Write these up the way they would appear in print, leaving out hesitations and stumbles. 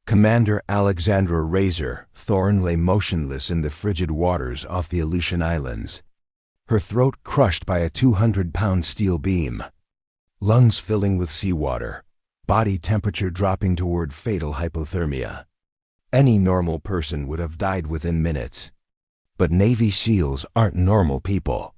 Commander Alexandra Thorne lay motionless in the frigid waters off the Aleutian Islands, her throat crushed by a 200-pound steel beam, lungs filling with seawater, body temperature dropping toward fatal hypothermia. Any normal person would have died within minutes. But Navy SEALs aren't normal people.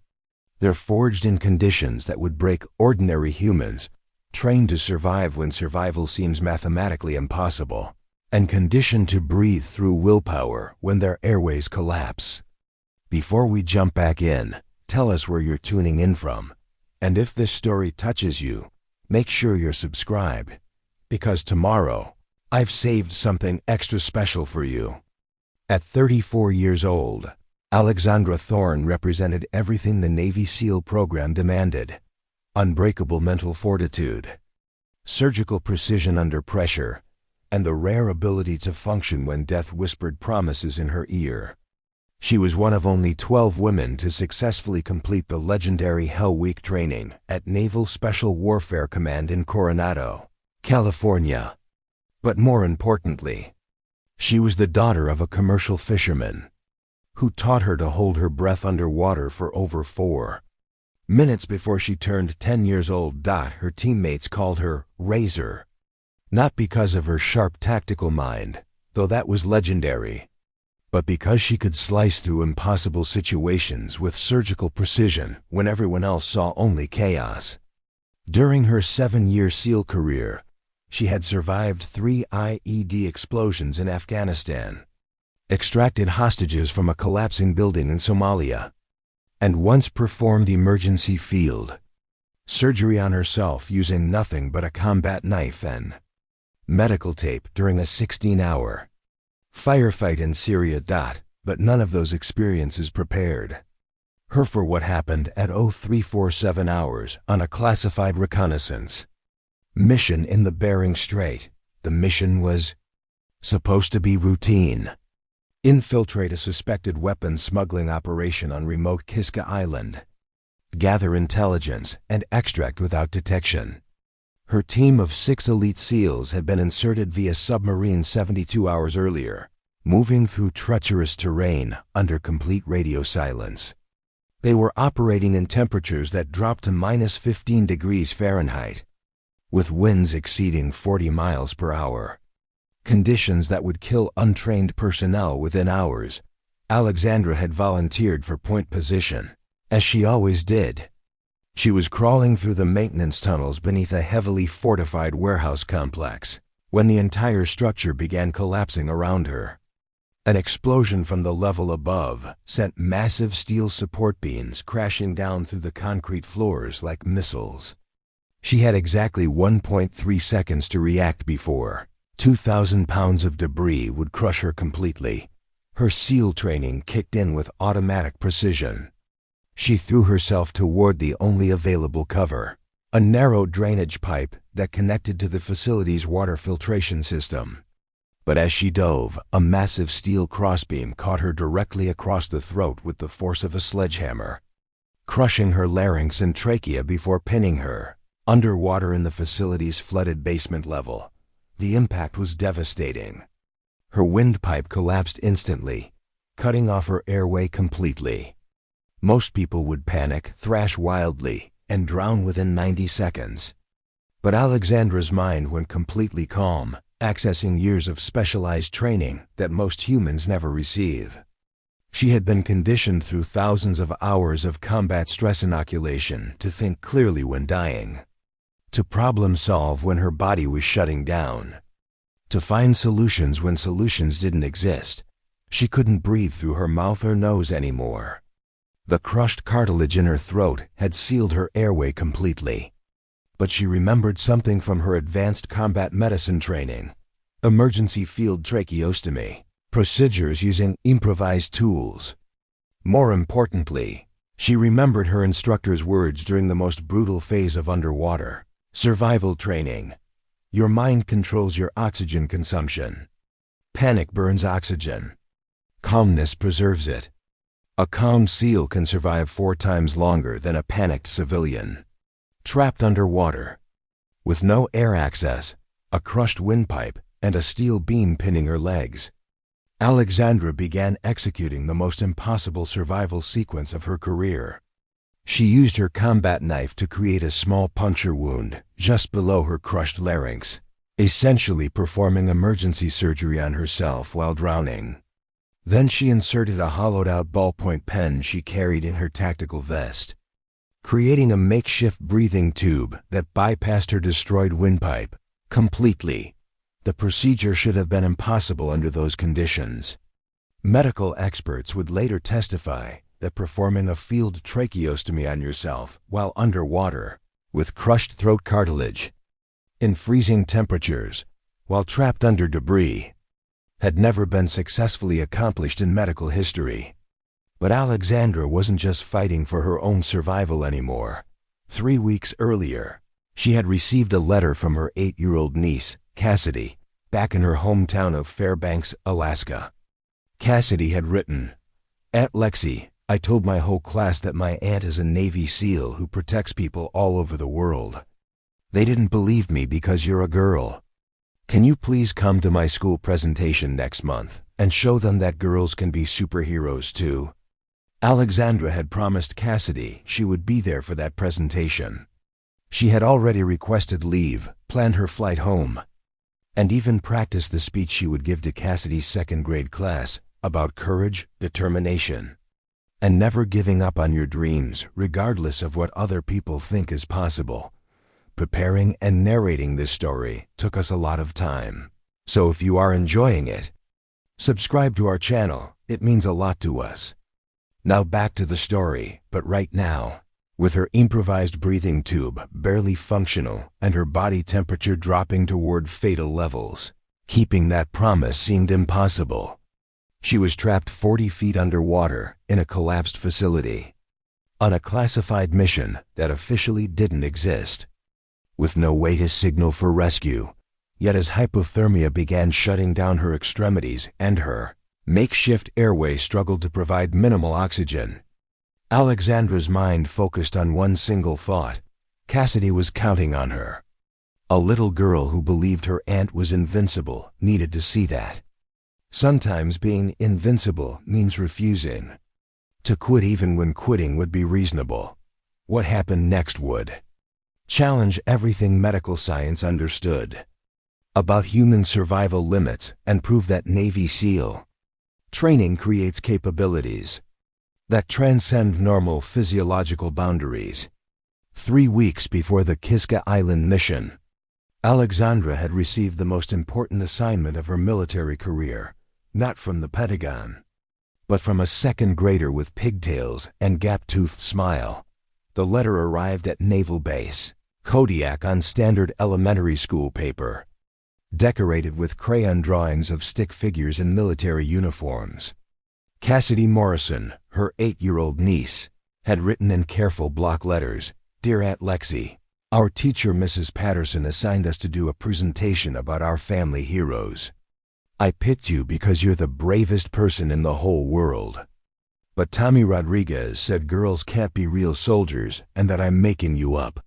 They're forged in conditions that would break ordinary humans, trained to survive when survival seems mathematically impossible, and conditioned to breathe through willpower when their airways collapse. Before we jump back in, tell us where you're tuning in from. And if this story touches you, make sure you're subscribed, because tomorrow, I've saved something extra special for you. At 34 years old, Alexandra Thorne represented everything the Navy SEAL program demanded: unbreakable mental fortitude, surgical precision under pressure, and the rare ability to function when death whispered promises in her ear. She was one of only 12 women to successfully complete the legendary Hell Week training at Naval Special Warfare Command in Coronado, California. But more importantly, she was the daughter of a commercial fisherman who taught her to hold her breath underwater for over 4 minutes before she turned 10 years old. Her teammates called her Razor, not because of her sharp tactical mind, though that was legendary, but because she could slice through impossible situations with surgical precision when everyone else saw only chaos. During her 7-year SEAL career, she had survived 3 IED explosions in Afghanistan, extracted hostages from a collapsing building in Somalia, and once performed emergency field surgery on herself using nothing but a combat knife and medical tape during a 16-hour firefight in Syria. But none of those experiences prepared her for what happened at 0347 hours on a classified reconnaissance mission in the Bering Strait. The mission was supposed to be routine: infiltrate a suspected weapons smuggling operation on remote Kiska Island, gather intelligence, and extract without detection. Her team of 6 elite SEALs had been inserted via submarine 72 hours earlier, moving through treacherous terrain under complete radio silence. They were operating in temperatures that dropped to -15 degrees Fahrenheit, with winds exceeding 40 miles per hour. Conditions that would kill untrained personnel within hours. Alexandra had volunteered for point position, as she always did. She was crawling through the maintenance tunnels beneath a heavily fortified warehouse complex when the entire structure began collapsing around her. An explosion from the level above sent massive steel support beams crashing down through the concrete floors like missiles. She had exactly 1.3 seconds to react before 2,000 pounds of debris would crush her completely. Her SEAL training kicked in with automatic precision. She threw herself toward the only available cover, a narrow drainage pipe that connected to the facility's water filtration system. But as she dove, a massive steel crossbeam caught her directly across the throat with the force of a sledgehammer, crushing her larynx and trachea before pinning her underwater in the facility's flooded basement level. The impact was devastating. Her windpipe collapsed instantly, cutting off her airway completely. Most people would panic, thrash wildly, and drown within 90 seconds. But Alexandra's mind went completely calm, accessing years of specialized training that most humans never receive. She had been conditioned through thousands of hours of combat stress inoculation to think clearly when dying, to problem solve when her body was shutting down, to find solutions when solutions didn't exist. She couldn't breathe through her mouth or nose anymore. The crushed cartilage in her throat had sealed her airway completely. But she remembered something from her advanced combat medicine training: emergency field tracheostomy, procedures using improvised tools. More importantly, she remembered her instructor's words during the most brutal phase of underwater survival training: your mind controls your oxygen consumption. Panic burns oxygen. Calmness preserves it. A calm SEAL can survive 4 times longer than a panicked civilian. Trapped underwater, with no air access, a crushed windpipe, and a steel beam pinning her legs. Alexandra began executing the most impossible survival sequence of her career. She used her combat knife to create a small puncture wound just below her crushed larynx, essentially performing emergency surgery on herself while drowning. Then she inserted a hollowed-out ballpoint pen she carried in her tactical vest, creating a makeshift breathing tube that bypassed her destroyed windpipe completely. The procedure should have been impossible under those conditions. Medical experts would later testify that performing a field tracheostomy on yourself while underwater, with crushed throat cartilage, in freezing temperatures, while trapped under debris, had never been successfully accomplished in medical history. But Alexandra wasn't just fighting for her own survival anymore. 3 weeks earlier, she had received a letter from her 8-year-old niece, Cassidy, back in her hometown of Fairbanks, Alaska. Cassidy had written, "Aunt Lexi, I told my whole class that my aunt is a Navy SEAL who protects people all over the world. They didn't believe me because you're a girl. Can you please come to my school presentation next month and show them that girls can be superheroes too?" Alexandra had promised Cassidy she would be there for that presentation. She had already requested leave, planned her flight home, and even practiced the speech she would give to Cassidy's second-grade class about courage, determination, and never giving up on your dreams regardless of what other people think is possible. Preparing and narrating this story took us a lot of time. So if you are enjoying it, subscribe to our channel. It means a lot to us. Now back to the story, but right now, with her improvised breathing tube barely functional and her body temperature dropping toward fatal levels, keeping that promise seemed impossible. She was trapped 40 feet underwater in a collapsed facility, on a classified mission that officially didn't exist, with no way to signal for rescue. Yet as hypothermia began shutting down her extremities and her makeshift airway struggled to provide minimal oxygen, Alexandra's mind focused on one single thought. Cassidy was counting on her. A little girl who believed her aunt was invincible needed to see that. Sometimes being invincible means refusing to quit even when quitting would be reasonable. What happened next would challenge everything medical science understood about human survival limits and prove that Navy SEAL training creates capabilities that transcend normal physiological boundaries. 3 weeks before the Kiska Island mission, Alexandra had received the most important assignment of her military career, not from the Pentagon, but from a second grader with pigtails and gap-toothed smile. The letter arrived at Naval Base, Kodiak, on standard elementary school paper, decorated with crayon drawings of stick figures in military uniforms. Cassidy Morrison, her 8-year-old niece, had written in careful block letters, "Dear Aunt Lexi, our teacher Mrs. Patterson assigned us to do a presentation about our family heroes. I picked you because you're the bravest person in the whole world. But Tommy Rodriguez said girls can't be real soldiers and that I'm making you up.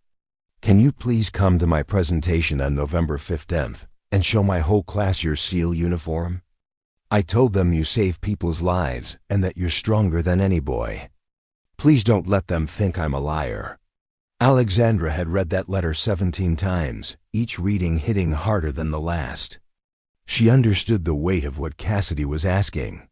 Can you please come to my presentation on November 15th and show my whole class your SEAL uniform? I told them you save people's lives and that you're stronger than any boy. Please don't let them think I'm a liar." Alexandra had read that letter 17 times, each reading hitting harder than the last. She understood the weight of what Cassidy was asking.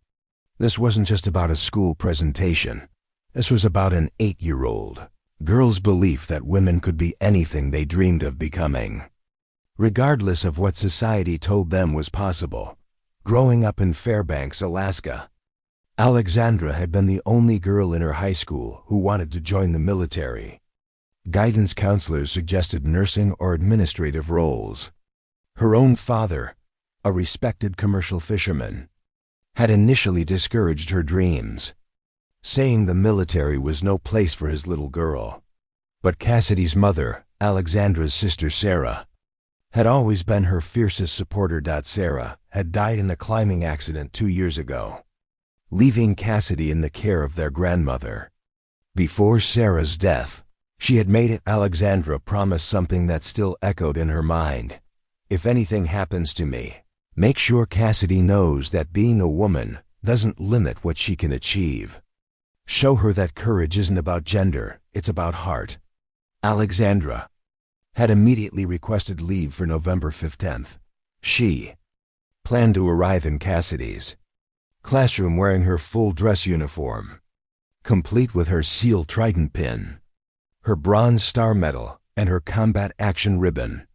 This wasn't just about a school presentation. This was about an 8-year-old girl's belief that women could be anything they dreamed of becoming, regardless of what society told them was possible. Growing up in Fairbanks, Alaska, Alexandra had been the only girl in her high school who wanted to join the military. Guidance counselors suggested nursing or administrative roles. Her own father, a respected commercial fisherman, had initially discouraged her dreams, saying the military was no place for his little girl. But Cassidy's mother, Alexandra's sister Sarah, had always been her fiercest supporter. Sarah had died in a climbing accident 2 years ago, leaving Cassidy in the care of their grandmother. Before Sarah's death, she had made Alexandra promise something that still echoed in her mind. "If anything happens to me, Make sure Cassidy knows that being a woman doesn't limit what she can achieve. Show her that courage isn't about gender, it's about heart. Alexandra had immediately requested leave for November 15th. She planned to arrive in Cassidy's classroom wearing her full dress uniform, complete with her SEAL Trident pin, her Bronze Star Medal, and her Combat Action Ribbon.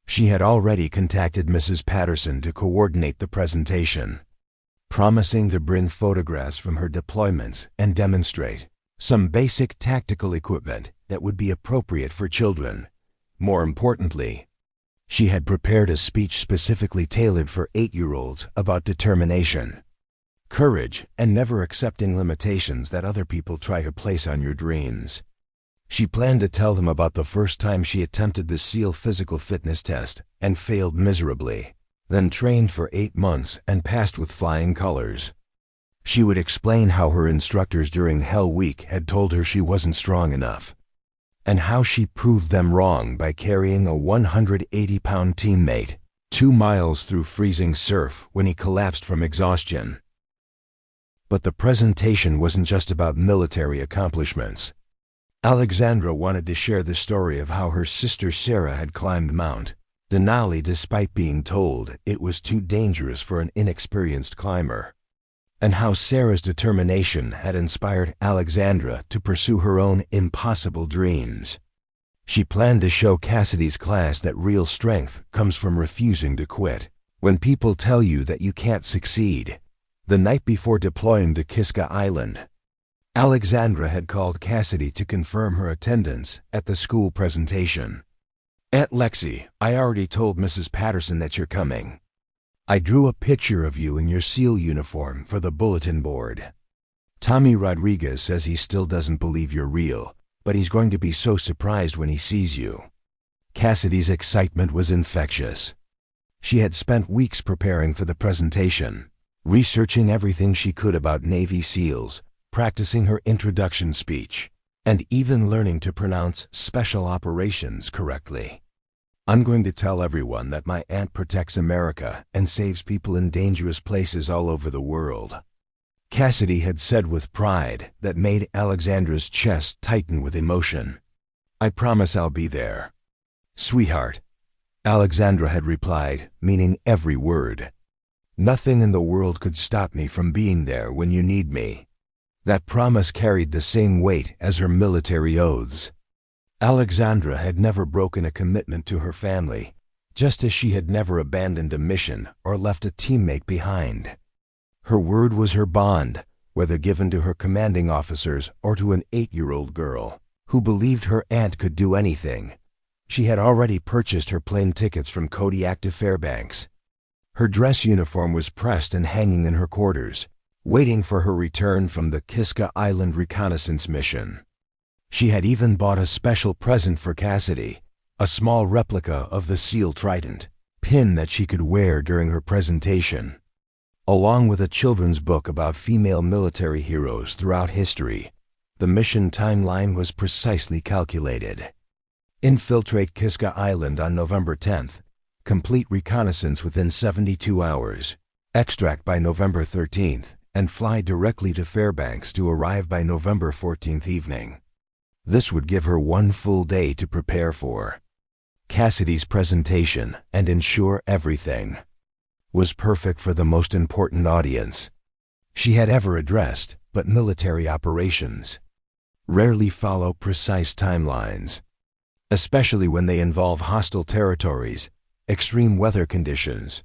She had already contacted Mrs. Patterson to coordinate the presentation, promising to bring photographs from her deployments and demonstrate some basic tactical equipment that would be appropriate for children. More importantly, she had prepared a speech specifically tailored for 8-year-olds about determination, courage, and never accepting limitations that other people try to place on your dreams. She planned to tell them about the first time she attempted the SEAL physical fitness test and failed miserably, then trained for 8 months and passed with flying colors. She would explain how her instructors during Hell Week had told her she wasn't strong enough, and how she proved them wrong by carrying a 180-pound teammate 2 miles through freezing surf when he collapsed from exhaustion. But the presentation wasn't just about military accomplishments. Alexandra wanted to share the story of how her sister Sarah had climbed Mount Denali despite being told it was too dangerous for an inexperienced climber, and how Sarah's determination had inspired Alexandra to pursue her own impossible dreams. She planned to show Cassidy's class that real strength comes from refusing to quit when people tell you that you can't succeed. The night before deploying to Kiska Island, Alexandra had called Cassidy to confirm her attendance at the school presentation. "Aunt Lexi, I already told Mrs. Patterson that you're coming. I drew a picture of you in your SEAL uniform for the bulletin board. Tommy Rodriguez says he still doesn't believe you're real, but he's going to be so surprised when he sees you." Cassidy's excitement was infectious. She had spent weeks preparing for the presentation, researching everything she could about Navy SEALs, practicing her introduction speech, and even learning to pronounce special operations correctly. "I'm going to tell everyone that my aunt protects America and saves people in dangerous places all over the world," Cassidy had said with pride that made Alexandra's chest tighten with emotion. "I promise I'll be there, sweetheart," Alexandra had replied, meaning every word. "Nothing in the world could stop me from being there when you need me." That promise carried the same weight as her military oaths. Alexandra had never broken a commitment to her family, just as she had never abandoned a mission or left a teammate behind. Her word was her bond, whether given to her commanding officers or to an 8-year-old girl who believed her aunt could do anything. She had already purchased her plane tickets from Kodiak to Fairbanks. Her dress uniform was pressed and hanging in her quarters, waiting for her return from the Kiska Island reconnaissance mission. She had even bought a special present for Cassidy, a small replica of the SEAL Trident pin that she could wear during her presentation, along with a children's book about female military heroes throughout history. The mission timeline was precisely calculated. Infiltrate Kiska Island on November 10th, complete reconnaissance within 72 hours, extract by November 13th, and fly directly to Fairbanks to arrive by November 14th evening. This would give her 1 full day to prepare for Cassidy's presentation and ensure everything was perfect for the most important audience she had ever addressed. But military operations rarely follow precise timelines, especially when they involve hostile territories, extreme weather conditions,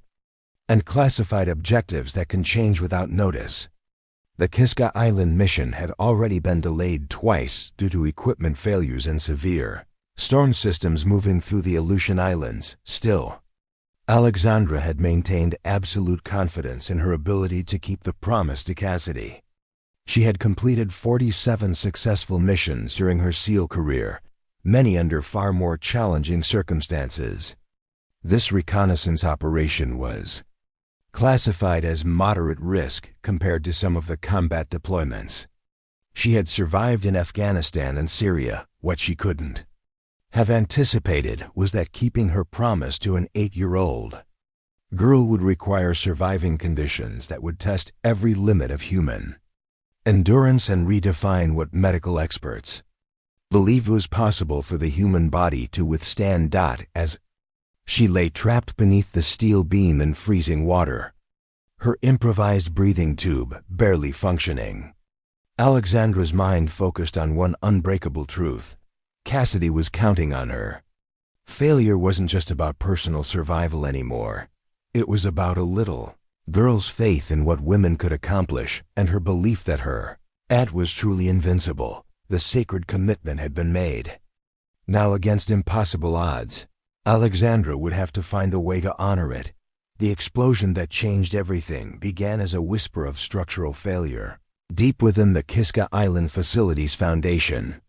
and classified objectives that can change without notice. The Kiska Island mission had already been delayed twice due to equipment failures and severe storm systems moving through the Aleutian Islands. Still, Alexandra had maintained absolute confidence in her ability to keep the promise to Cassidy. She had completed 47 successful missions during her SEAL career, many under far more challenging circumstances. This reconnaissance operation was classified as moderate risk compared to some of the combat deployments. She had survived in Afghanistan and Syria. What she couldn't have anticipated was that keeping her promise to an 8-year-old Girl would require surviving conditions that would test every limit of human endurance and redefine what medical experts believed was possible for the human body to withstand. As she lay trapped beneath the steel beam in freezing water, her improvised breathing tube barely functioning, Alexandra's mind focused on one unbreakable truth: Cassidy was counting on her. Failure wasn't just about personal survival anymore. It was about a little girl's faith in what women could accomplish and her belief that her aunt was truly invincible. The sacred commitment had been made. Now, against impossible odds, Alexandra would have to find a way to honor it. The explosion that changed everything began as a whisper of structural failure deep within the Kiska Island facility's foundation.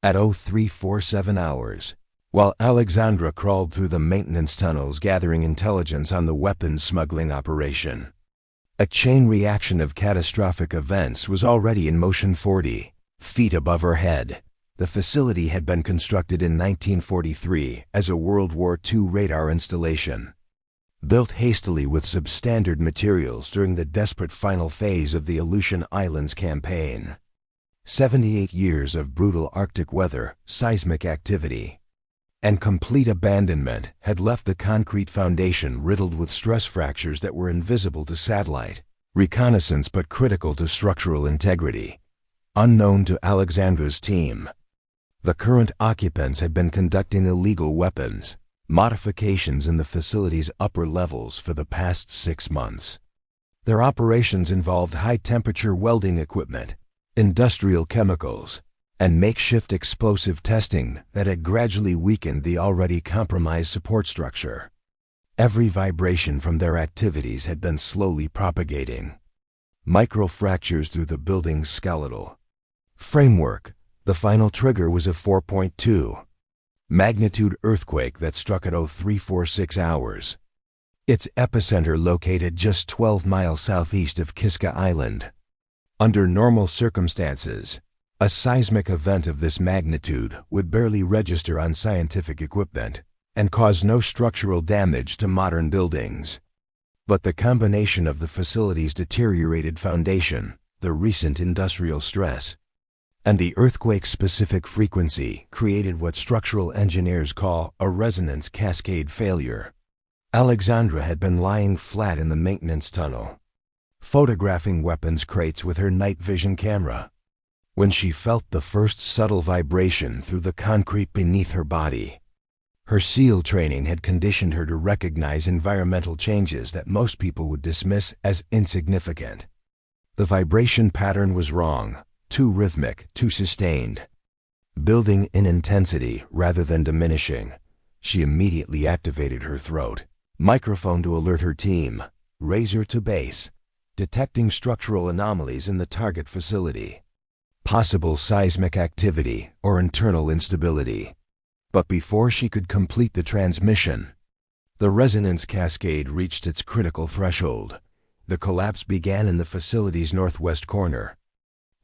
At 0347 hours, while Alexandra crawled through the maintenance tunnels gathering intelligence on the weapons smuggling operation, a chain reaction of catastrophic events was already in motion. 40 feet above her head, the facility had been constructed in 1943 as a World War II radar installation, built hastily with substandard materials during the desperate final phase of the Aleutian Islands campaign. 78 years of brutal Arctic weather, seismic activity, and complete abandonment had left the concrete foundation riddled with stress fractures that were invisible to satellite reconnaissance but critical to structural integrity. Unknown to Alexandra's team, the current occupants had been conducting illegal weapons modifications in the facility's upper levels for the past 6 months. Their operations involved high-temperature welding equipment, industrial chemicals, and makeshift explosive testing that had gradually weakened the already compromised support structure. Every vibration from their activities had been slowly propagating microfractures through the building's skeletal framework. The final trigger was a 4.2 magnitude earthquake that struck at 0346 hours. Its epicenter located just 12 miles southeast of Kiska Island. Under normal circumstances, a seismic event of this magnitude would barely register on scientific equipment and cause no structural damage to modern buildings. But the combination of the facility's deteriorated foundation, the recent industrial stress, and the earthquake-specific frequency created what structural engineers call a resonance cascade failure. Alexandra had been lying flat in the maintenance tunnel, photographing weapons crates with her night vision camera, when she felt the first subtle vibration through the concrete beneath her body. Her SEAL training had conditioned her to recognize environmental changes that most people would dismiss as insignificant. The vibration pattern was wrong, too rhythmic, too sustained. Building in intensity rather than diminishing, she immediately activated her throat microphone to alert her team, razor to base, detecting structural anomalies in the target facility, possible seismic activity or internal instability. But before she could complete the transmission, the resonance cascade reached its critical threshold. The collapse began in the facility's northwest corner,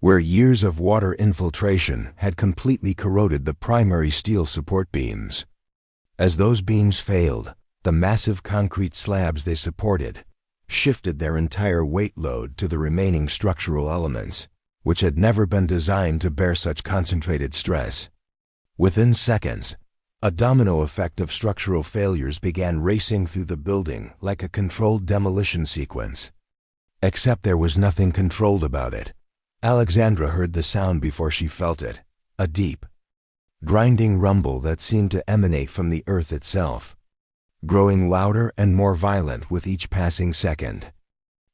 where years of water infiltration had completely corroded the primary steel support beams. As those beams failed, the massive concrete slabs they supported shifted their entire weight load to the remaining structural elements, which had never been designed to bear such concentrated stress. Within seconds, a domino effect of structural failures began racing through the building like a controlled demolition sequence. Except there was nothing controlled about it. Alexandra heard the sound before she felt it, a deep, grinding rumble that seemed to emanate from the earth itself, growing louder and more violent with each passing second.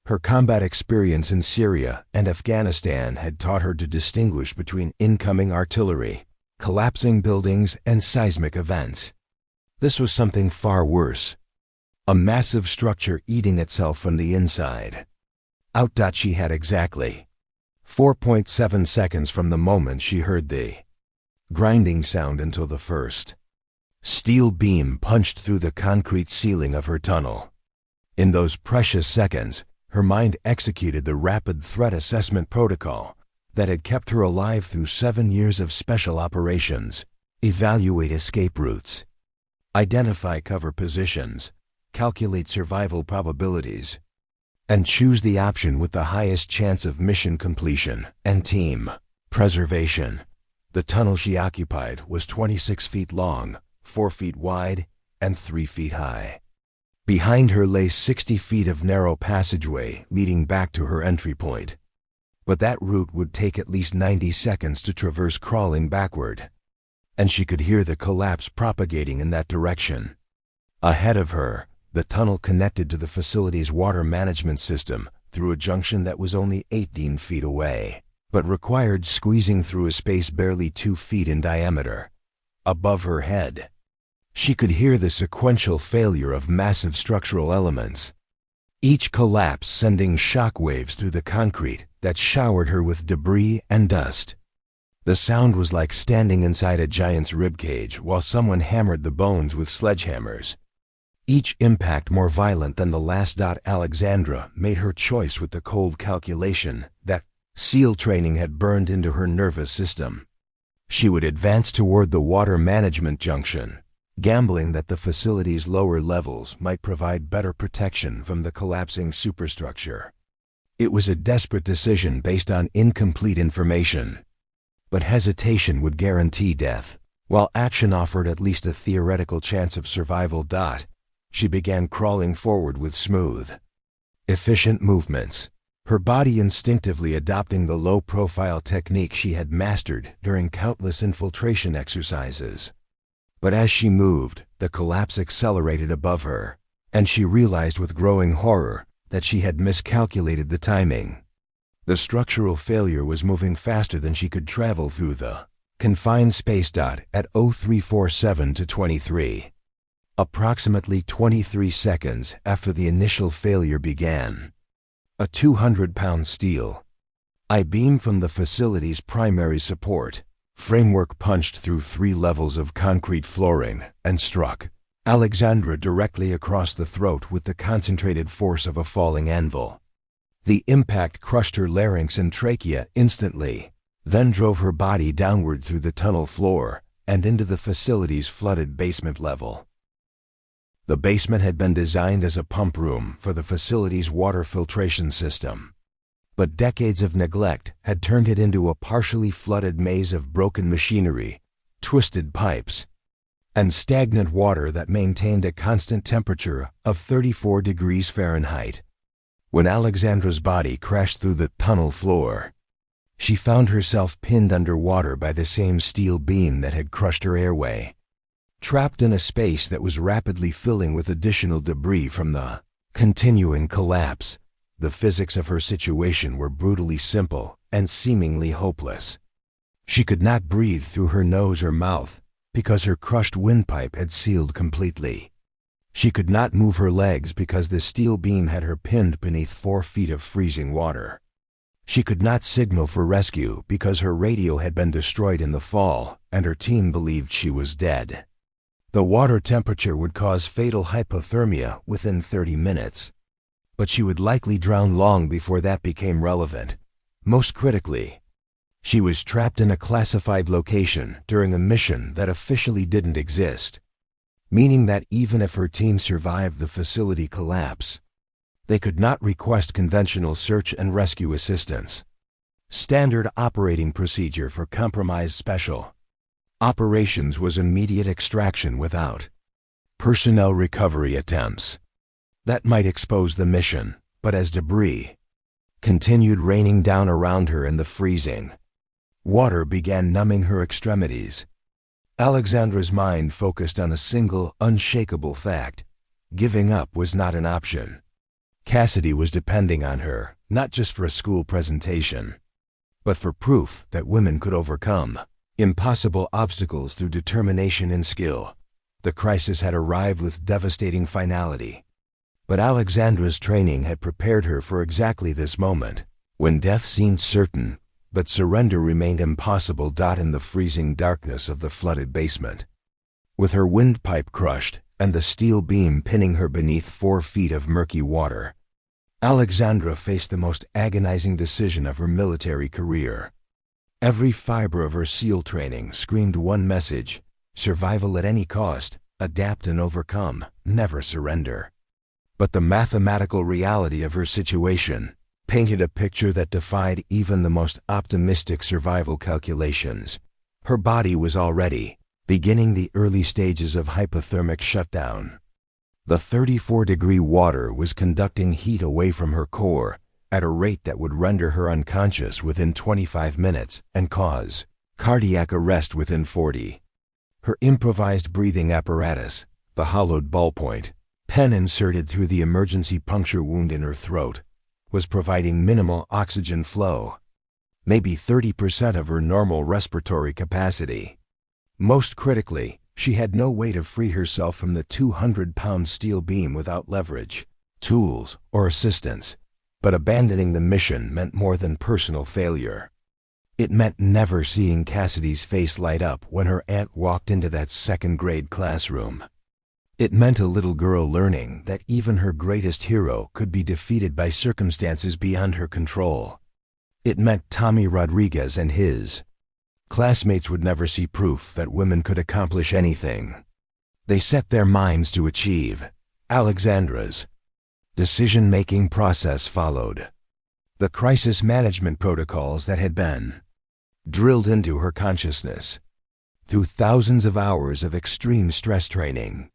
Her combat experience in Syria and Afghanistan had taught her to distinguish between incoming artillery, collapsing buildings, and seismic events. This was something far worse, a massive structure eating itself from the inside. She had exactly 4.7 seconds from the moment she heard the grinding sound until the first steel beam punched through the concrete ceiling of her tunnel. In those precious seconds, her mind executed the rapid threat assessment protocol that had kept her alive through 7 years of special operations. Evaluate escape routes, identify cover positions, calculate survival probabilities, and choose the option with the highest chance of mission completion and team preservation. The tunnel she occupied was 26 feet long, 4 feet wide, and 3 feet high. Behind her lay 60 feet of narrow passageway leading back to her entry point. But that route would take at least 90 seconds to traverse crawling backward, and she could hear the collapse propagating in that direction. Ahead of her, the tunnel connected to the facility's water management system through a junction that was only 18 feet away, but required squeezing through a space barely 2 feet in diameter. Above her head, she could hear the sequential failure of massive structural elements, each collapse sending shock waves through the concrete that showered her with debris and dust. The sound was like standing inside a giant's ribcage while someone hammered the bones with sledgehammers, each impact more violent than the last. Alexandra made her choice with the cold calculation that SEAL training had burned into her nervous system. She would advance toward the water management junction, gambling that the facility's lower levels might provide better protection from the collapsing superstructure. It was a desperate decision based on incomplete information, but hesitation would guarantee death, while action offered at least a theoretical chance of survival. She began crawling forward with smooth, efficient movements, her body instinctively adopting the low-profile technique she had mastered during countless infiltration exercises. But as she moved, the collapse accelerated above her, and she realized with growing horror that she had miscalculated the timing. The structural failure was moving faster than she could travel through the confined space. At 0347 to 23, approximately 23 seconds after the initial failure began, a 200-pound steel I-beam from the facility's primary support framework punched through 3 levels of concrete flooring and struck Alexandra directly across the throat with the concentrated force of a falling anvil. The impact crushed her larynx and trachea instantly, then drove her body downward through the tunnel floor and into the facility's flooded basement level. The basement had been designed as a pump room for the facility's water filtration system, but decades of neglect had turned it into a partially flooded maze of broken machinery, twisted pipes, and stagnant water that maintained a constant temperature of 34 degrees Fahrenheit. When Alexandra's body crashed through the tunnel floor, she found herself pinned underwater by the same steel beam that had crushed her airway. Trapped in a space that was rapidly filling with additional debris from the continuing collapse, the physics of her situation were brutally simple and seemingly hopeless. She could not breathe through her nose or mouth because her crushed windpipe had sealed completely. She could not move her legs because the steel beam had her pinned beneath 4 feet of freezing water. She could not signal for rescue because her radio had been destroyed in the fall and her team believed she was dead. The water temperature would cause fatal hypothermia within 30 minutes, but she would likely drown long before that became relevant. Most critically, she was trapped in a classified location during a mission that officially didn't exist, meaning that even if her team survived the facility collapse, they could not request conventional search and rescue assistance. Standard operating procedure for compromised special operations was immediate extraction without personnel recovery attempts. That might expose the mission, but as debris continued raining down around her in the freezing water began numbing her extremities, Alexandra's mind focused on a single, unshakable fact: giving up was not an option. Cassidy was depending on her, not just for a school presentation, but for proof that women could overcome impossible obstacles through determination and skill. The crisis had arrived with devastating finality, but Alexandra's training had prepared her for exactly this moment, when death seemed certain, but surrender remained impossible. In the freezing darkness of the flooded basement, with her windpipe crushed and the steel beam pinning her beneath 4 feet of murky water, Alexandra faced the most agonizing decision of her military career. Every fiber of her SEAL training screamed one message: survival at any cost, adapt and overcome, never surrender. But the mathematical reality of her situation painted a picture that defied even the most optimistic survival calculations. Her body was already beginning the early stages of hypothermic shutdown. The 34-degree water was conducting heat away from her core at a rate that would render her unconscious within 25 minutes and cause cardiac arrest within 40. Her improvised breathing apparatus, the hollowed ballpoint pen inserted through the emergency puncture wound in her throat, was providing minimal oxygen flow, maybe 30% of her normal respiratory capacity. Most critically, she had no way to free herself from the 200-pound steel beam without leverage, tools, or assistance. But abandoning the mission meant more than personal failure. It meant never seeing Cassidy's face light up when her aunt walked into that second-grade classroom. It meant a little girl learning that even her greatest hero could be defeated by circumstances beyond her control. It meant Tommy Rodriguez and his classmates would never see proof that women could accomplish anything they set their minds to achieve. Alexandra's decision-making process followed the crisis management protocols that had been drilled into her consciousness through thousands of hours of extreme stress training.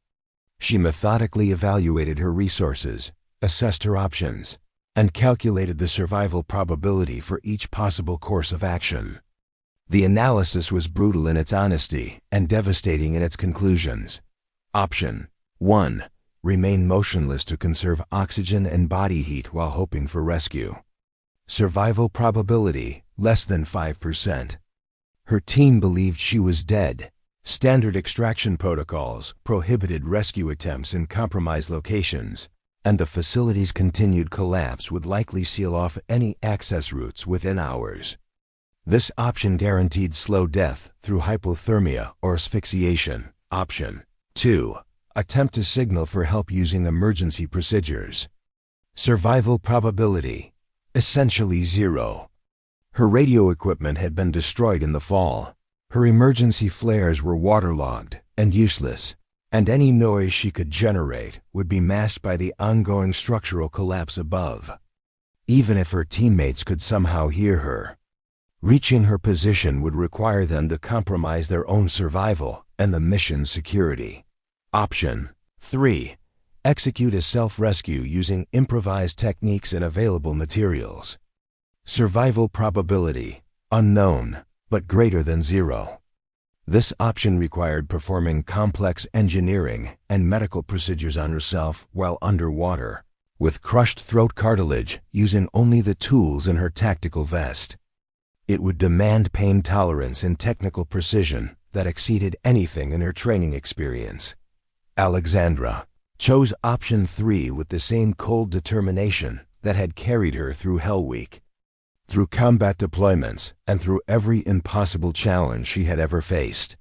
She methodically evaluated her resources, assessed her options, and calculated the survival probability for each possible course of action. The analysis was brutal in its honesty and devastating in its conclusions. Option 1. Remain motionless to conserve oxygen and body heat while hoping for rescue. Survival probability, less than 5%. Her team believed she was dead. Standard extraction protocols prohibited rescue attempts in compromised locations, and the facility's continued collapse would likely seal off any access routes within hours. This option guaranteed slow death through hypothermia or asphyxiation. Option 2. Attempt to signal for help using emergency procedures. Survival probability, essentially zero. Her radio equipment had been destroyed in the fall. Her emergency flares were waterlogged and useless, and any noise she could generate would be masked by the ongoing structural collapse above. Even if her teammates could somehow hear her, reaching her position would require them to compromise their own survival and the mission's security. Option 3. Execute a self-rescue using improvised techniques and available materials. Survival probability, unknown, but greater than zero. This option required performing complex engineering and medical procedures on herself while underwater, with crushed throat cartilage using only the tools in her tactical vest. It would demand pain tolerance and technical precision that exceeded anything in her training experience. Alexandra chose option 3 with the same cold determination that had carried her through Hell Week, through combat deployments, and through every impossible challenge she had ever faced.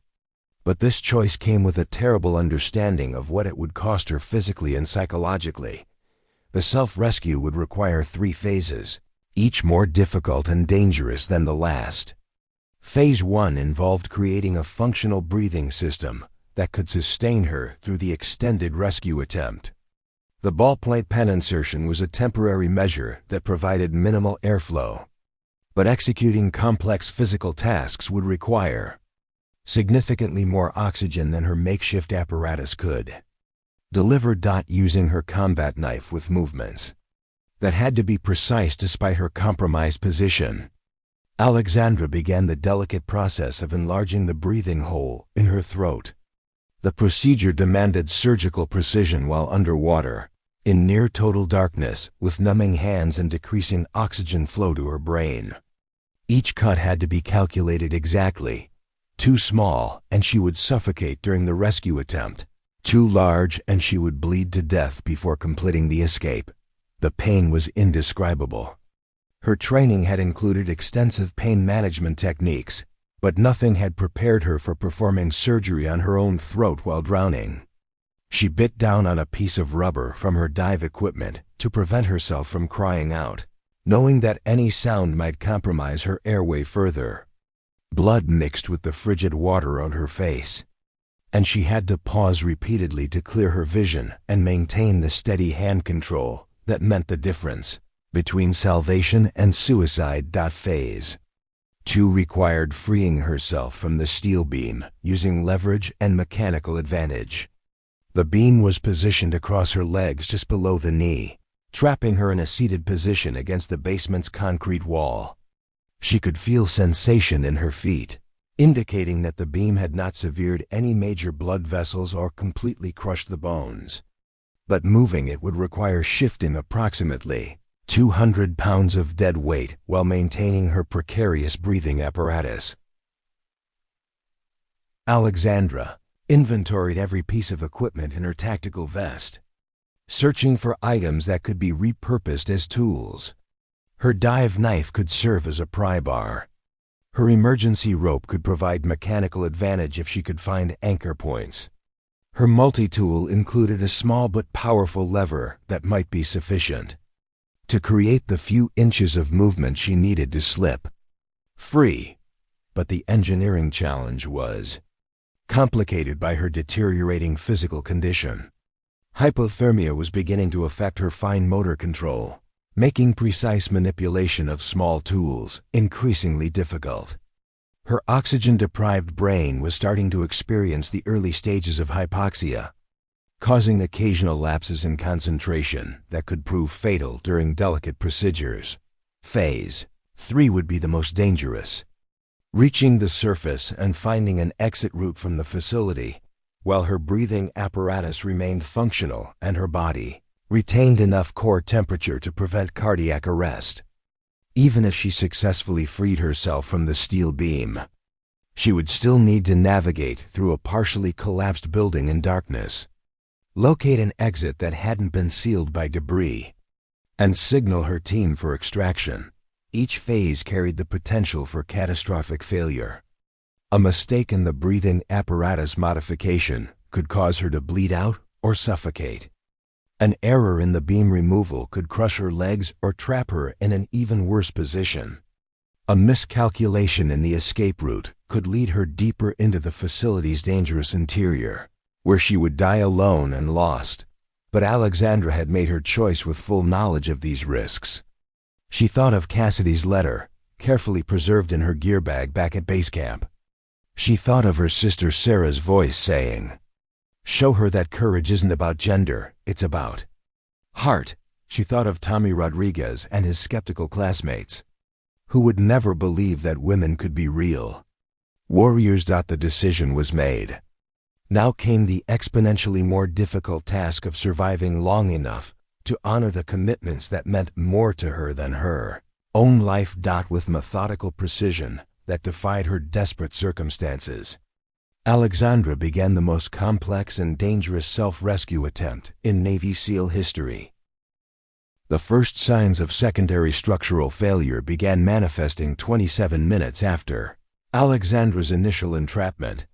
But this choice came with a terrible understanding of what it would cost her physically and psychologically. The self-rescue would require 3 phases, each more difficult and dangerous than the last. Phase 1 involved creating a functional breathing system that could sustain her through the extended rescue attempt. The ballpoint pen insertion was a temporary measure that provided minimal airflow, but executing complex physical tasks would require significantly more oxygen than her makeshift apparatus could deliver. Using her combat knife with movements that had to be precise despite her compromised position, Alexandra began the delicate process of enlarging the breathing hole in her throat. The procedure demanded surgical precision while underwater, in near total darkness, with numbing hands and decreasing oxygen flow to her brain. Each cut had to be calculated exactly. Too small, and she would suffocate during the rescue attempt. Too large, and she would bleed to death before completing the escape. The pain was indescribable. Her training had included extensive pain management techniques, but nothing had prepared her for performing surgery on her own throat while drowning. She bit down on a piece of rubber from her dive equipment to prevent herself from crying out, knowing that any sound might compromise her airway further. Blood mixed with the frigid water on her face. and she had to pause repeatedly to clear her vision and maintain the steady hand control that meant the difference between salvation and suicide. Phase 2 required freeing herself from the steel beam using leverage and mechanical advantage. The beam was positioned across her legs just below the knee, trapping her in a seated position against the basement's concrete wall. She could feel sensation in her feet, indicating that the beam had not severed any major blood vessels or completely crushed the bones. But moving it would require shifting approximately 200 pounds of dead weight while maintaining her precarious breathing apparatus. Alexandra inventoried every piece of equipment in her tactical vest, searching for items that could be repurposed as tools. Her dive knife could serve as a pry bar. Her emergency rope could provide mechanical advantage if she could find anchor points. Her multi-tool included a small but powerful lever that might be sufficient to create the few inches of movement she needed to slip free. But the engineering challenge was complicated by her deteriorating physical condition. Hypothermia was beginning to affect her fine motor control, making precise manipulation of small tools increasingly difficult. Her oxygen-deprived brain was starting to experience the early stages of hypoxia, causing occasional lapses in concentration that could prove fatal during delicate procedures. Phase 3 would be the most dangerous, reaching the surface and finding an exit route from the facility while her breathing apparatus remained functional and her body retained enough core temperature to prevent cardiac arrest. Even if she successfully freed herself from the steel beam, she would still need to navigate through a partially collapsed building in darkness, locate an exit that hadn't been sealed by debris, and signal her team for extraction. Each phase carried the potential for catastrophic failure. A mistake in the breathing apparatus modification could cause her to bleed out or suffocate. An error in the beam removal could crush her legs or trap her in an even worse position. A miscalculation in the escape route could lead her deeper into the facility's dangerous interior, where she would die alone and lost. But Alexandra had made her choice with full knowledge of these risks. She thought of Cassidy's letter, carefully preserved in her gear bag back at base camp. She thought of her sister Sarah's voice saying, "Show her that courage isn't about gender, it's about heart." She thought of Tommy Rodriguez and his skeptical classmates, who would never believe that women could be real warriors. The decision was made. Now came the exponentially more difficult task of surviving long enough to honor the commitments that meant more to her than her own life. With methodical precision that defied her desperate circumstances, Alexandra began the most complex and dangerous self-rescue attempt in Navy SEAL history. The first signs of secondary structural failure began manifesting 27 minutes after Alexandra's initial entrapment,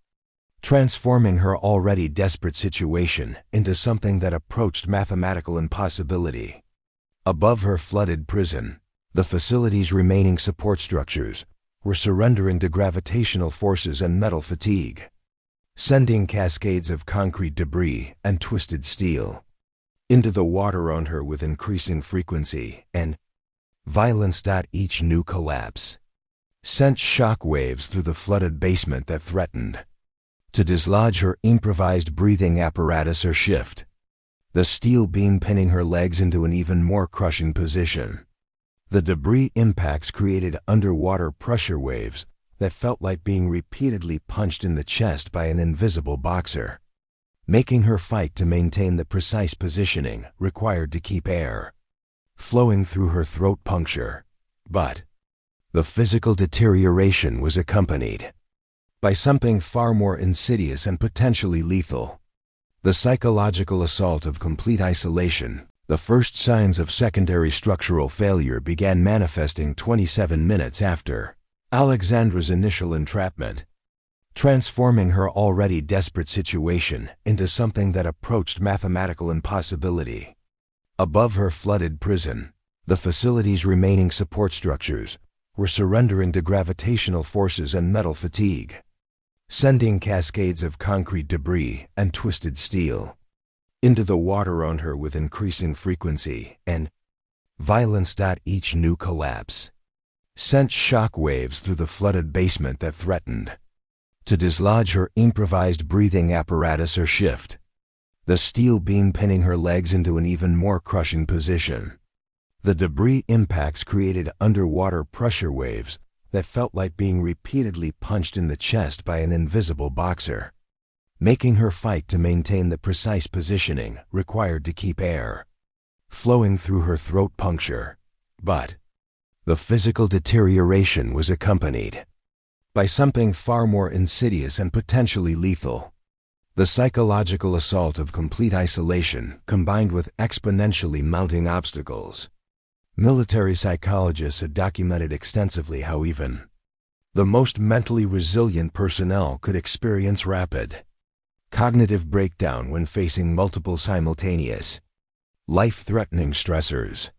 transforming her already desperate situation into something that approached mathematical impossibility. Above her flooded prison, the facility's remaining support structures were surrendering to gravitational forces and metal fatigue, sending cascades of concrete debris and twisted steel into the water around her with increasing frequency and violence. Each new collapse sent shock waves through the flooded basement that threatened to dislodge her improvised breathing apparatus or shift the steel beam, pinning her legs into an even more crushing position. The debris impacts created underwater pressure waves that felt like being repeatedly punched in the chest by an invisible boxer, making her fight to maintain the precise positioning required to keep air flowing through her throat puncture. But the physical deterioration was accompanied by something far more insidious and potentially lethal: the psychological assault of complete isolation. The first signs of secondary structural failure began manifesting 27 minutes after Alexandra's initial entrapment, transforming her already desperate situation into something that approached mathematical impossibility. Above her flooded prison, the facility's remaining support structures were surrendering to gravitational forces and metal fatigue, sending cascades of concrete debris and twisted steel into the water around her with increasing frequency and violence. Each new collapse sent shock waves through the flooded basement that threatened to dislodge her improvised breathing apparatus or shift the steel beam, pinning her legs into an even more crushing position. The debris impacts created underwater pressure waves that felt like being repeatedly punched in the chest by an invisible boxer, making her fight to maintain the precise positioning required to keep air flowing through her throat puncture. But the physical deterioration was accompanied by something far more insidious and potentially lethal. The psychological assault of complete isolation combined with exponentially mounting obstacles. Military psychologists had documented extensively how even the most mentally resilient personnel could experience rapid cognitive breakdown when facing multiple simultaneous, life-threatening stressors.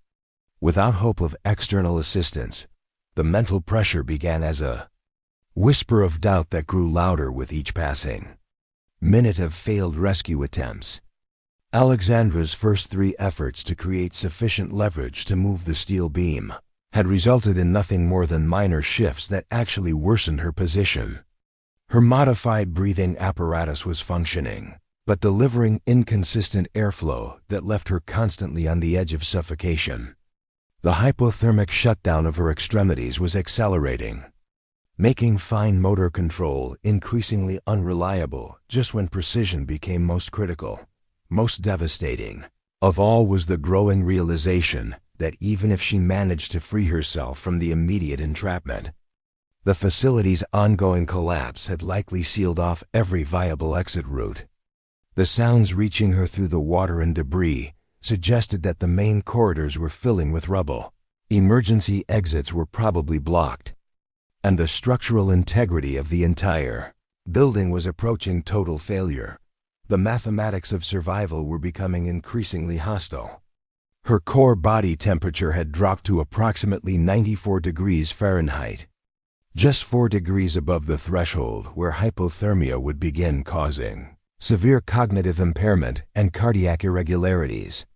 Without hope of external assistance, the mental pressure began as a whisper of doubt that grew louder with each passing minute of failed rescue attempts. Alexandra's first 3 efforts to create sufficient leverage to move the steel beam had resulted in nothing more than minor shifts that actually worsened her position. Her modified breathing apparatus was functioning, but delivering inconsistent airflow that left her constantly on the edge of suffocation. The hypothermic shutdown of her extremities was accelerating, making fine motor control increasingly unreliable just when precision became most critical. Most devastating of all was the growing realization that even if she managed to free herself from the immediate entrapment, the facility's ongoing collapse had likely sealed off every viable exit route. The sounds reaching her through the water and debris suggested that the main corridors were filling with rubble. Emergency exits were probably blocked, and the structural integrity of the entire building was approaching total failure. The mathematics of survival were becoming increasingly hostile. Her core body temperature had dropped to approximately 94 degrees Fahrenheit, just 4 degrees above the threshold where hypothermia would begin causing severe cognitive impairment and cardiac irregularities.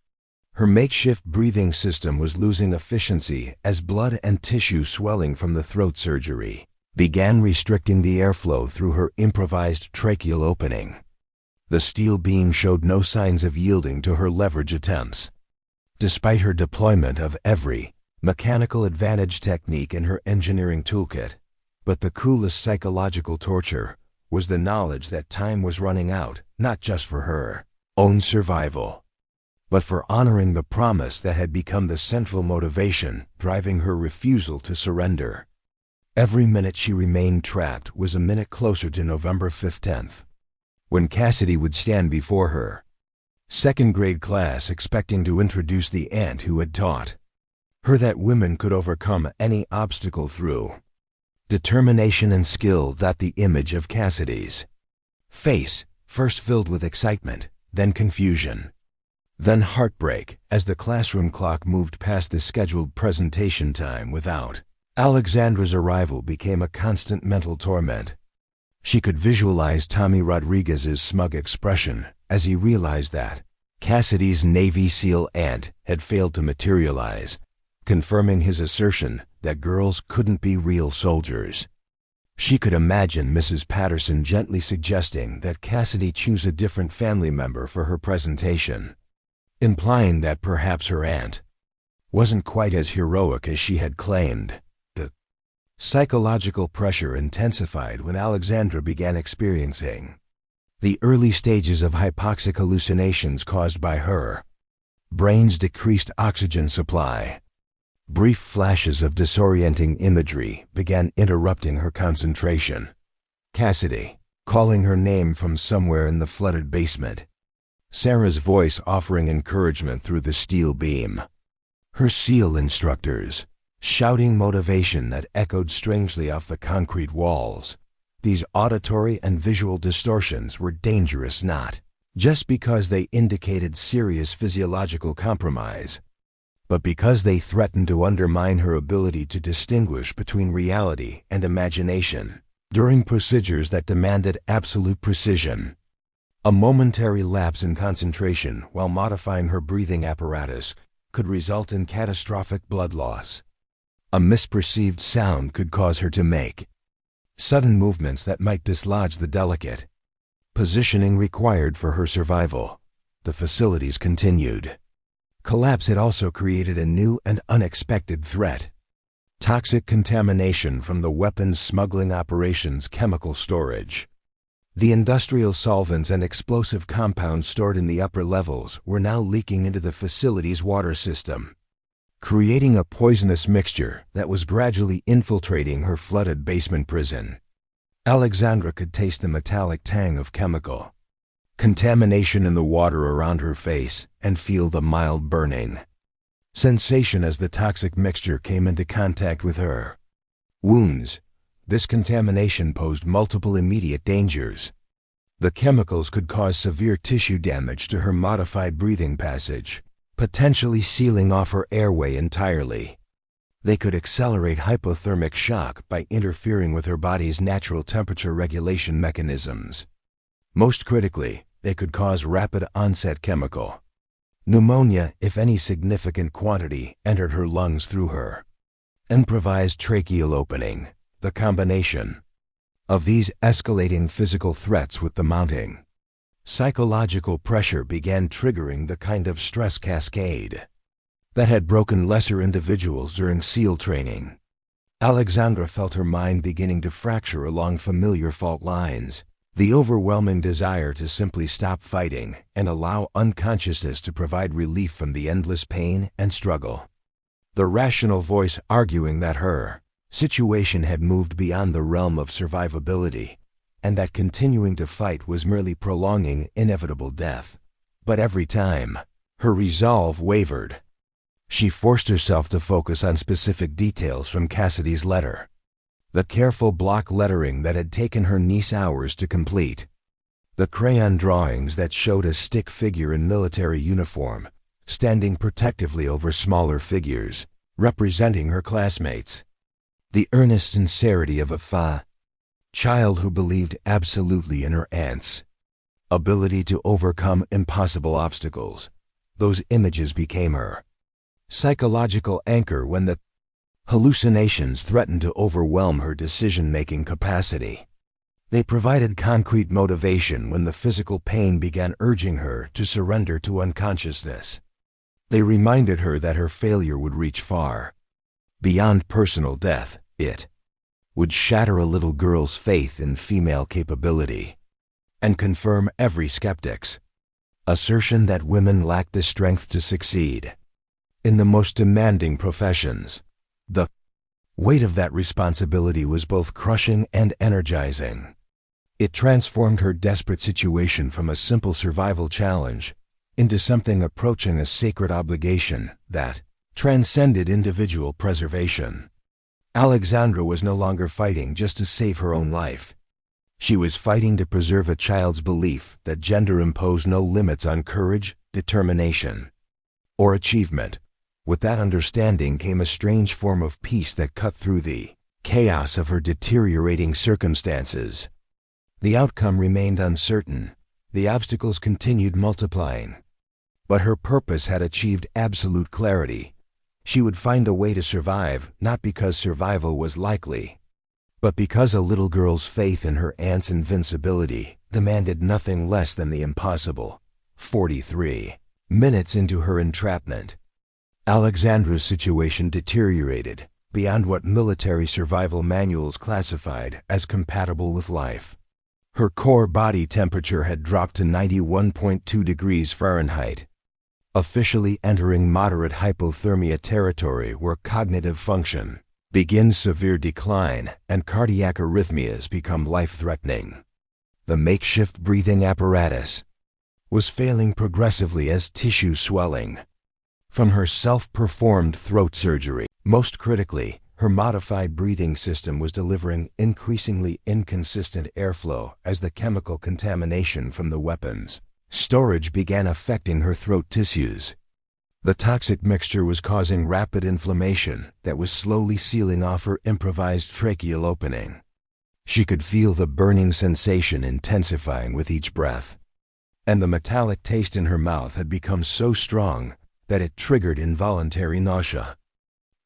Her makeshift breathing system was losing efficiency as blood and tissue swelling from the throat surgery began restricting the airflow through her improvised tracheal opening. The steel beam showed no signs of yielding to her leverage attempts, despite her deployment of every mechanical advantage technique in her engineering toolkit. But the cruelest psychological torture was the knowledge that time was running out, not just for her own survival, but for honoring the promise that had become the central motivation driving her refusal to surrender. Every minute she remained trapped was a minute closer to November 15th, when Cassidy would stand before her second-grade class expecting to introduce the aunt who had taught her that women could overcome any obstacle through determination and skill. The image of Cassidy's face, first filled with excitement, then confusion, then heartbreak as the classroom clock moved past the scheduled presentation time without Alexandra's arrival, became a constant mental torment. She could visualize Tommy Rodriguez's smug expression as he realized that Cassidy's Navy SEAL aunt had failed to materialize, confirming his assertion that girls couldn't be real soldiers. She could imagine Mrs. Patterson gently suggesting that Cassidy choose a different family member for her presentation, implying that perhaps her aunt wasn't quite as heroic as she had claimed. The psychological pressure intensified when Alexandra began experiencing the early stages of hypoxic hallucinations caused by her brain's decreased oxygen supply. Brief flashes of disorienting imagery began interrupting her concentration. Cassidy, calling her name from somewhere in the flooded basement. Sarah's voice offering encouragement through the steel beam. Her SEAL instructors, shouting motivation that echoed strangely off the concrete walls. These auditory and visual distortions were dangerous not just because they indicated serious physiological compromise, but because they threatened to undermine her ability to distinguish between reality and imagination. during procedures that demanded absolute precision. A momentary lapse in concentration while modifying her breathing apparatus could result in catastrophic blood loss. A misperceived sound could cause her to make sudden movements that might dislodge the delicate positioning required for her survival. The facilities continued. Collapse had also created a new and unexpected threat. Toxic contamination from the weapons smuggling operations' chemical storage. The industrial solvents and explosive compounds stored in the upper levels were now leaking into the facility's water system, creating a poisonous mixture that was gradually infiltrating her flooded basement prison. Alexandra could taste the metallic tang of chemical contamination in the water around her face and feel the mild burning sensation as the toxic mixture came into contact with her wounds. This contamination posed multiple immediate dangers. The chemicals could cause severe tissue damage to her modified breathing passage, potentially sealing off her airway entirely. They could accelerate hypothermic shock by interfering with her body's natural temperature regulation mechanisms. Most critically, they could cause rapid onset chemical pneumonia if any significant quantity entered her lungs through her improvised tracheal opening. The combination of these escalating physical threats with the mounting psychological pressure began triggering the kind of stress cascade that had broken lesser individuals during SEAL training. Alexandra felt her mind beginning to fracture along familiar fault lines. The overwhelming desire to simply stop fighting and allow unconsciousness to provide relief from the endless pain and struggle. The rational voice arguing that her situation had moved beyond the realm of survivability, and that continuing to fight was merely prolonging inevitable death. But every time her resolve wavered, she forced herself to focus on specific details from Cassidy's letter. The careful block lettering that had taken her niece hours to complete. The crayon drawings that showed a stick figure in military uniform, standing protectively over smaller figures, representing her classmates. The earnest sincerity of a child who believed absolutely in her aunt's ability to overcome impossible obstacles. Those images became her psychological anchor when the hallucinations threatened to overwhelm her decision-making capacity. They provided concrete motivation when the physical pain began urging her to surrender to unconsciousness. They reminded her that her failure would reach far beyond personal death. It would shatter a little girl's faith in female capability and confirm every skeptic's assertion that women lack the strength to succeed in the most demanding professions. The weight of that responsibility was both crushing and energizing. It transformed her desperate situation from a simple survival challenge into something approaching a sacred obligation that transcended individual preservation. Alexandra was no longer fighting just to save her own life. She was fighting to preserve a child's belief that gender imposed no limits on courage, determination, or achievement. With that understanding came a strange form of peace that cut through the chaos of her deteriorating circumstances. The outcome remained uncertain. The obstacles continued multiplying. But her purpose had achieved absolute clarity. She would find a way to survive, not because survival was likely, but because a little girl's faith in her aunt's invincibility demanded nothing less than the impossible. 43 minutes into her entrapment, Alexandra's situation deteriorated beyond what military survival manuals classified as compatible with life. Her core body temperature had dropped to 91.2 degrees Fahrenheit, officially entering moderate hypothermia territory where cognitive function begins severe decline and cardiac arrhythmias become life-threatening. The makeshift breathing apparatus was failing progressively as tissue swelling from her self-performed throat surgery. Most critically, her modified breathing system was delivering increasingly inconsistent airflow as the chemical contamination from the weapons storage began affecting her throat tissues. The toxic mixture was causing rapid inflammation that was slowly sealing off her improvised tracheal opening. She could feel the burning sensation intensifying with each breath, and the metallic taste in her mouth had become so strong that it triggered involuntary nausea,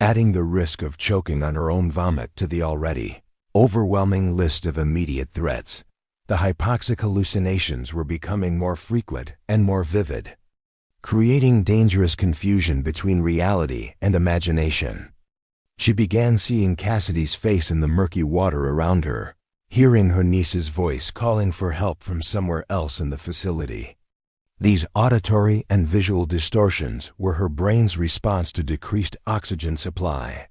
adding the risk of choking on her own vomit to the already overwhelming list of immediate threats. The hypoxic hallucinations were becoming more frequent and more vivid, creating dangerous confusion between reality and imagination. She began seeing Cassidy's face in the murky water around her, hearing her niece's voice calling for help from somewhere else in the facility. These auditory and visual distortions were her brain's response to decreased oxygen supply.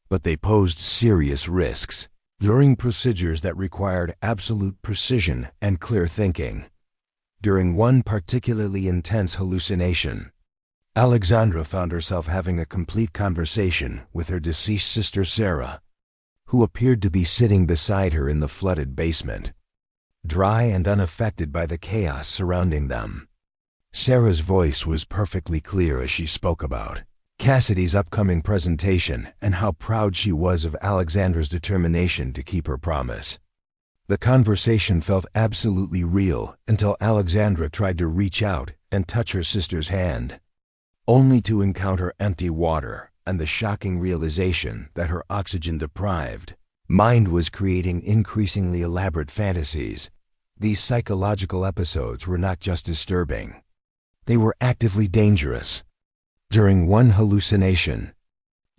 But they posed serious risks during procedures that required absolute precision and clear thinking. During one particularly intense hallucination, Alexandra found herself having a complete conversation with her deceased sister Sarah, who appeared to be sitting beside her in the flooded basement, dry and unaffected by the chaos surrounding them. Sarah's voice was perfectly clear as she spoke about Cassidy's upcoming presentation and how proud she was of Alexandra's determination to keep her promise. The conversation felt absolutely real until Alexandra tried to reach out and touch her sister's hand, only to encounter empty water and the shocking realization that her oxygen-deprived mind was creating increasingly elaborate fantasies. These psychological episodes were not just disturbing. They were actively dangerous. During one hallucination,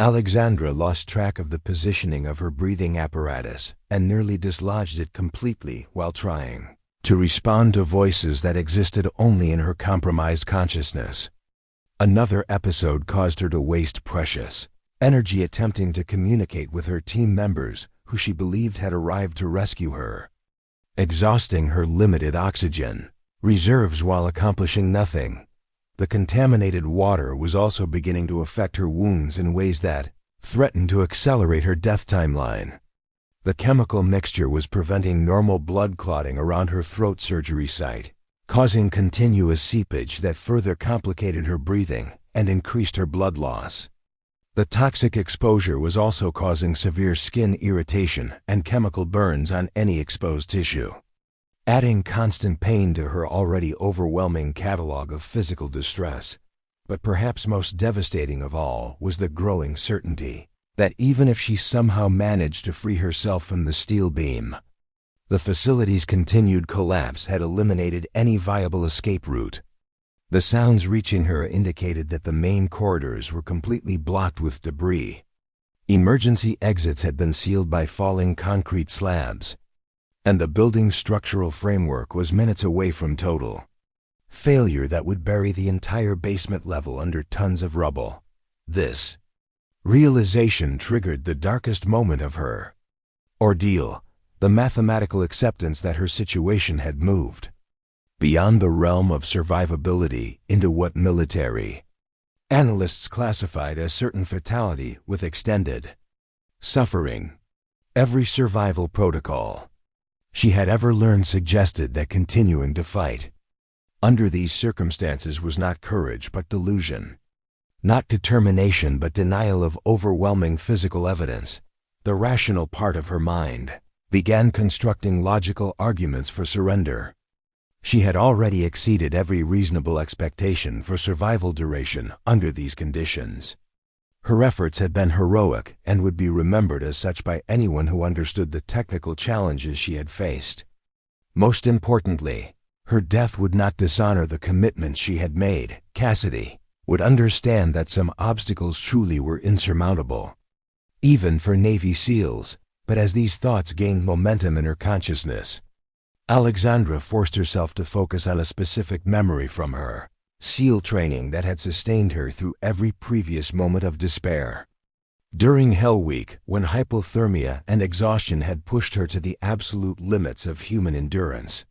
Alexandra lost track of the positioning of her breathing apparatus and nearly dislodged it completely while trying to respond to voices that existed only in her compromised consciousness. Another episode caused her to waste precious energy attempting to communicate with her team members who she believed had arrived to rescue her, exhausting her limited oxygen reserves while accomplishing nothing. The contaminated water was also beginning to affect her wounds in ways that threatened to accelerate her death timeline. The chemical mixture was preventing normal blood clotting around her throat surgery site, causing continuous seepage that further complicated her breathing and increased her blood loss. The toxic exposure was also causing severe skin irritation and chemical burns on any exposed tissue, adding constant pain to her already overwhelming catalog of physical distress. But perhaps most devastating of all was the growing certainty that even if she somehow managed to free herself from the steel beam, the facility's continued collapse had eliminated any viable escape route. The sounds reaching her indicated that the main corridors were completely blocked with debris. Emergency exits had been sealed by falling concrete slabs, and the building's structural framework was minutes away from total failure that would bury the entire basement level under tons of rubble. This realization triggered the darkest moment of her ordeal, the mathematical acceptance that her situation had moved beyond the realm of survivability into what military analysts classified as certain fatality with extended suffering. Every survival protocol she had ever learned suggested that continuing to fight under these circumstances was not courage but delusion, not determination but denial of overwhelming physical evidence. The rational part of her mind began constructing logical arguments for surrender. She had already exceeded every reasonable expectation for survival duration under these conditions. Her efforts had been heroic and would be remembered as such by anyone who understood the technical challenges she had faced. Most importantly, her death would not dishonor the commitments she had made. Cassidy would understand that some obstacles truly were insurmountable, even for Navy SEALs. But as these thoughts gained momentum in her consciousness, Alexandra forced herself to focus on a specific memory from her SEAL training that had sustained her through every previous moment of despair. During Hell Week, when hypothermia and exhaustion had pushed her to the absolute limits of human endurance,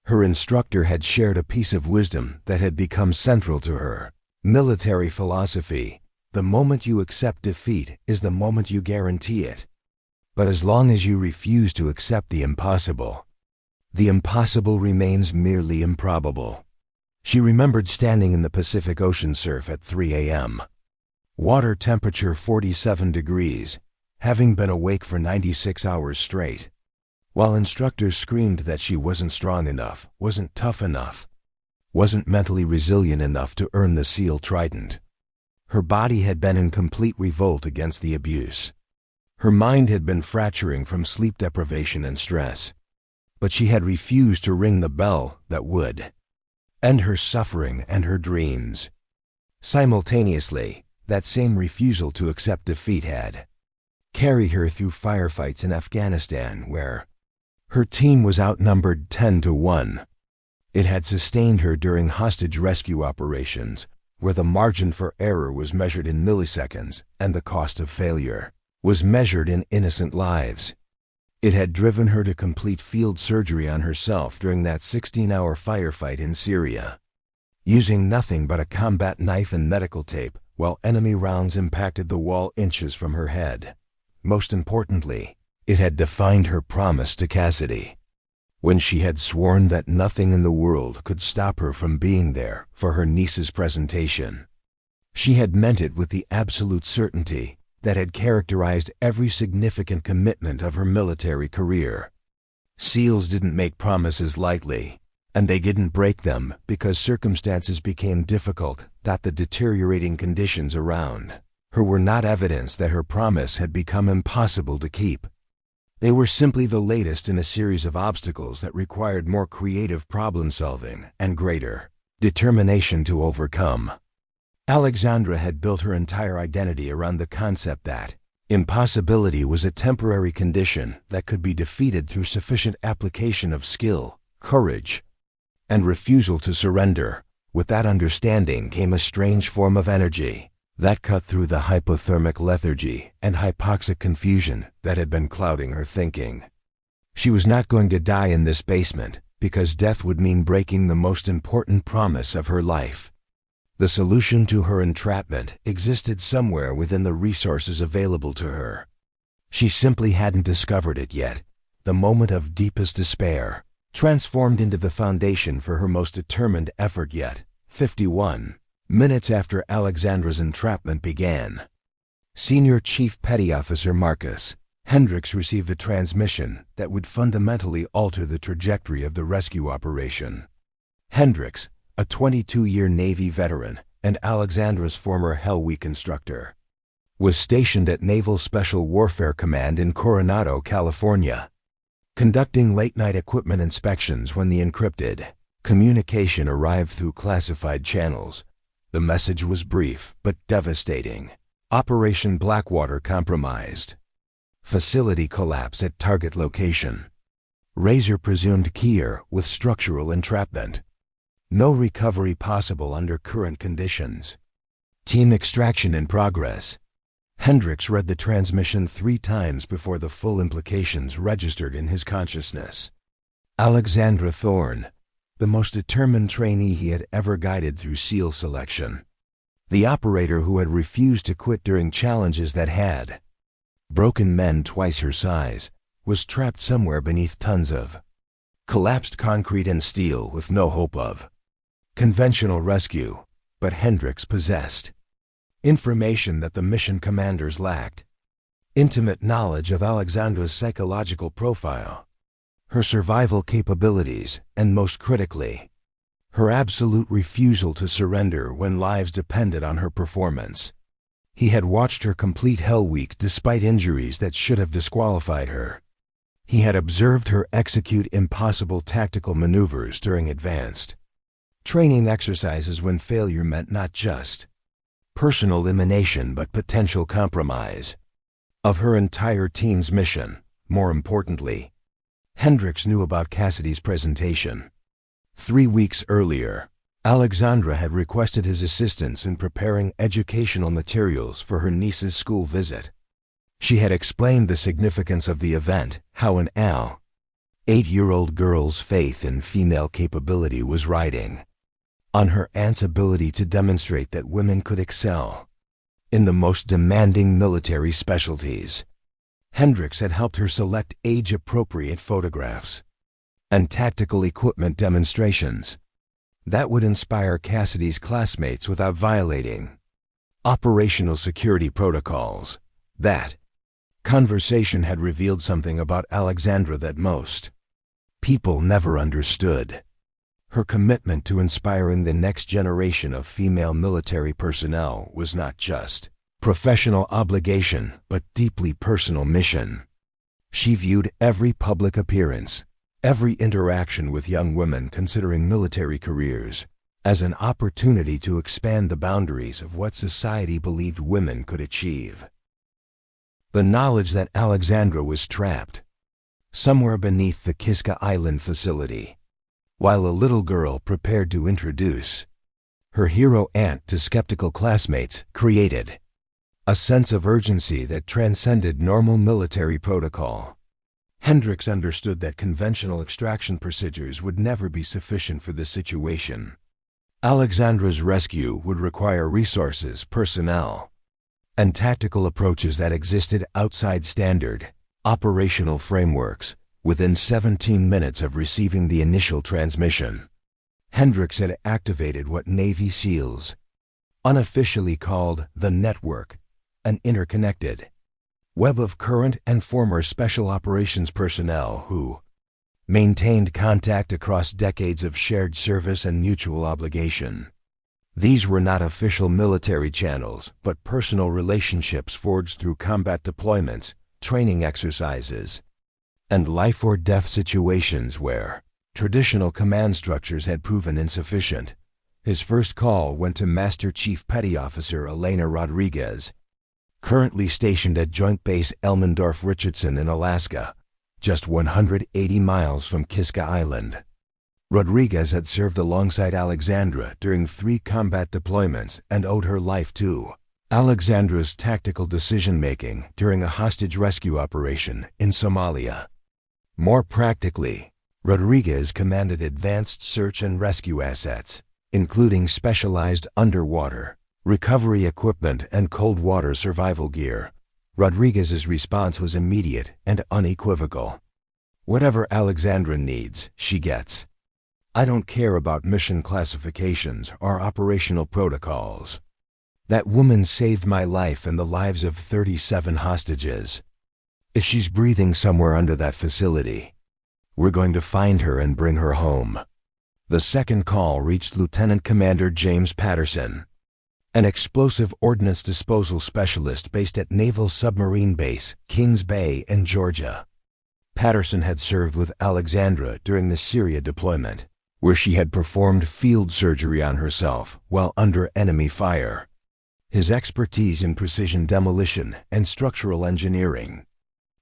her instructor had shared a piece of wisdom that had become central to her military philosophy. The moment you accept defeat is the moment you guarantee it. But as long as you refuse to accept the impossible remains merely improbable. She remembered standing in the Pacific Ocean surf at 3 a.m. Water temperature 47 degrees, having been awake for 96 hours straight. while instructors screamed that she wasn't strong enough, wasn't tough enough, wasn't mentally resilient enough to earn the SEAL Trident. Her body had been in complete revolt against the abuse. Her mind had been fracturing from sleep deprivation and stress. But she had refused to ring the bell that would end her suffering and her dreams. Simultaneously, that same refusal to accept defeat had carried her through firefights in Afghanistan where her team was outnumbered 10-1. It had sustained her during hostage rescue operations where the margin for error was measured in milliseconds and the cost of failure was measured in innocent lives. It had driven her to complete field surgery on herself during that 16-hour firefight in Syria, using nothing but a combat knife and medical tape while enemy rounds impacted the wall inches from her head. Most importantly, it had defined her promise to Cassidy, when she had sworn that nothing in the world could stop her from being there for her niece's presentation. She had meant it with the absolute certainty that had characterized every significant commitment of her military career. SEALs didn't make promises lightly, and they didn't break them because circumstances became difficult. The deteriorating conditions around her were not evidence that her promise had become impossible to keep. They were simply the latest in a series of obstacles that required more creative problem-solving and greater determination to overcome. Alexandra had built her entire identity around the concept that impossibility was a temporary condition that could be defeated through sufficient application of skill, courage, and refusal to surrender. With that understanding came a strange form of energy that cut through the hypothermic lethargy and hypoxic confusion that had been clouding her thinking. She was not going to die in this basement because death would mean breaking the most important promise of her life. The solution to her entrapment existed somewhere within the resources available to her. She simply hadn't discovered it yet. The moment of deepest despair transformed into the foundation for her most determined effort yet. 51 minutes after Alexandra's entrapment began, Senior Chief Petty Officer Marcus Hendricks received a transmission that would fundamentally alter the trajectory of the rescue operation. Hendricks, a 22-year Navy veteran and Alexandra's former Hell Week instructor, was stationed at Naval Special Warfare Command in Coronado, California, conducting late-night equipment inspections when the encrypted communication arrived through classified channels. The message was brief but devastating. Operation Blackwater compromised. Facility collapse at target location. Razor presumed Kier with structural entrapment. No recovery possible under current conditions. Team extraction in progress. Hendricks read the transmission 3 times before the full implications registered in his consciousness. Alexandra Thorne, the most determined trainee he had ever guided through SEAL selection. The operator who had refused to quit during challenges that had broken men twice her size, was trapped somewhere beneath tons of collapsed concrete and steel with no hope of conventional rescue. But Hendricks possessed information that the mission commanders lacked. Intimate knowledge of Alexandra's psychological profile, her survival capabilities, and most critically, her absolute refusal to surrender when lives depended on her performance. He had watched her complete Hell Week despite injuries that should have disqualified her. He had observed her execute impossible tactical maneuvers during advanced training exercises when failure meant not just personal elimination but potential compromise of her entire team's mission. More importantly, Hendricks knew about Cassidy's presentation. 3 weeks earlier, Alexandra had requested his assistance in preparing educational materials for her niece's school visit. She had explained the significance of the event, how an 8-year-old girl's faith in female capability was riding on her aunt's ability to demonstrate that women could excel in the most demanding military specialties. Hendricks had helped her select age-appropriate photographs and tactical equipment demonstrations that would inspire Cassidy's classmates without violating operational security protocols. That Conversation had revealed something about Alexandra that most people never understood. Her commitment to inspiring the next generation of female military personnel was not just professional obligation, but deeply personal mission. She viewed every public appearance, every interaction with young women considering military careers, as an opportunity to expand the boundaries of what society believed women could achieve. The knowledge that Alexandra was trapped somewhere beneath the Kiska Island facility, while a little girl prepared to introduce her hero aunt to skeptical classmates, created a sense of urgency that transcended normal military protocol. Hendricks understood that conventional extraction procedures would never be sufficient for the situation. Alexandra's rescue would require resources, personnel, and tactical approaches that existed outside standard operational frameworks. Within 17 minutes of receiving the initial transmission, Hendricks had activated what Navy SEALs unofficially called the network, an interconnected web of current and former special operations personnel who maintained contact across decades of shared service and mutual obligation. These were not official military channels, but personal relationships forged through combat deployments, training exercises, and life-or-death situations where traditional command structures had proven insufficient. His first call went to Master Chief Petty Officer Elena Rodriguez, currently stationed at Joint Base Elmendorf-Richardson in Alaska, just 180 miles from Kiska Island. Rodriguez had served alongside Alexandra during 3 combat deployments and owed her life to Alexandra's tactical decision-making during a hostage rescue operation in Somalia. More practically, Rodriguez commanded advanced search and rescue assets, including specialized underwater recovery equipment and cold water survival gear. Rodriguez's response was immediate and unequivocal. Whatever Alexandra needs, she gets. I don't care about mission classifications or operational protocols. That woman saved my life and the lives of 37 hostages. If she's breathing somewhere under that facility, we're going to find her and bring her home. The second call reached Lieutenant Commander James Patterson, an explosive ordnance disposal specialist based at Naval Submarine Base, Kings Bay in Georgia. Patterson had served with Alexandra during the Syria deployment, where she had performed field surgery on herself while under enemy fire. His expertise in precision demolition and structural engineering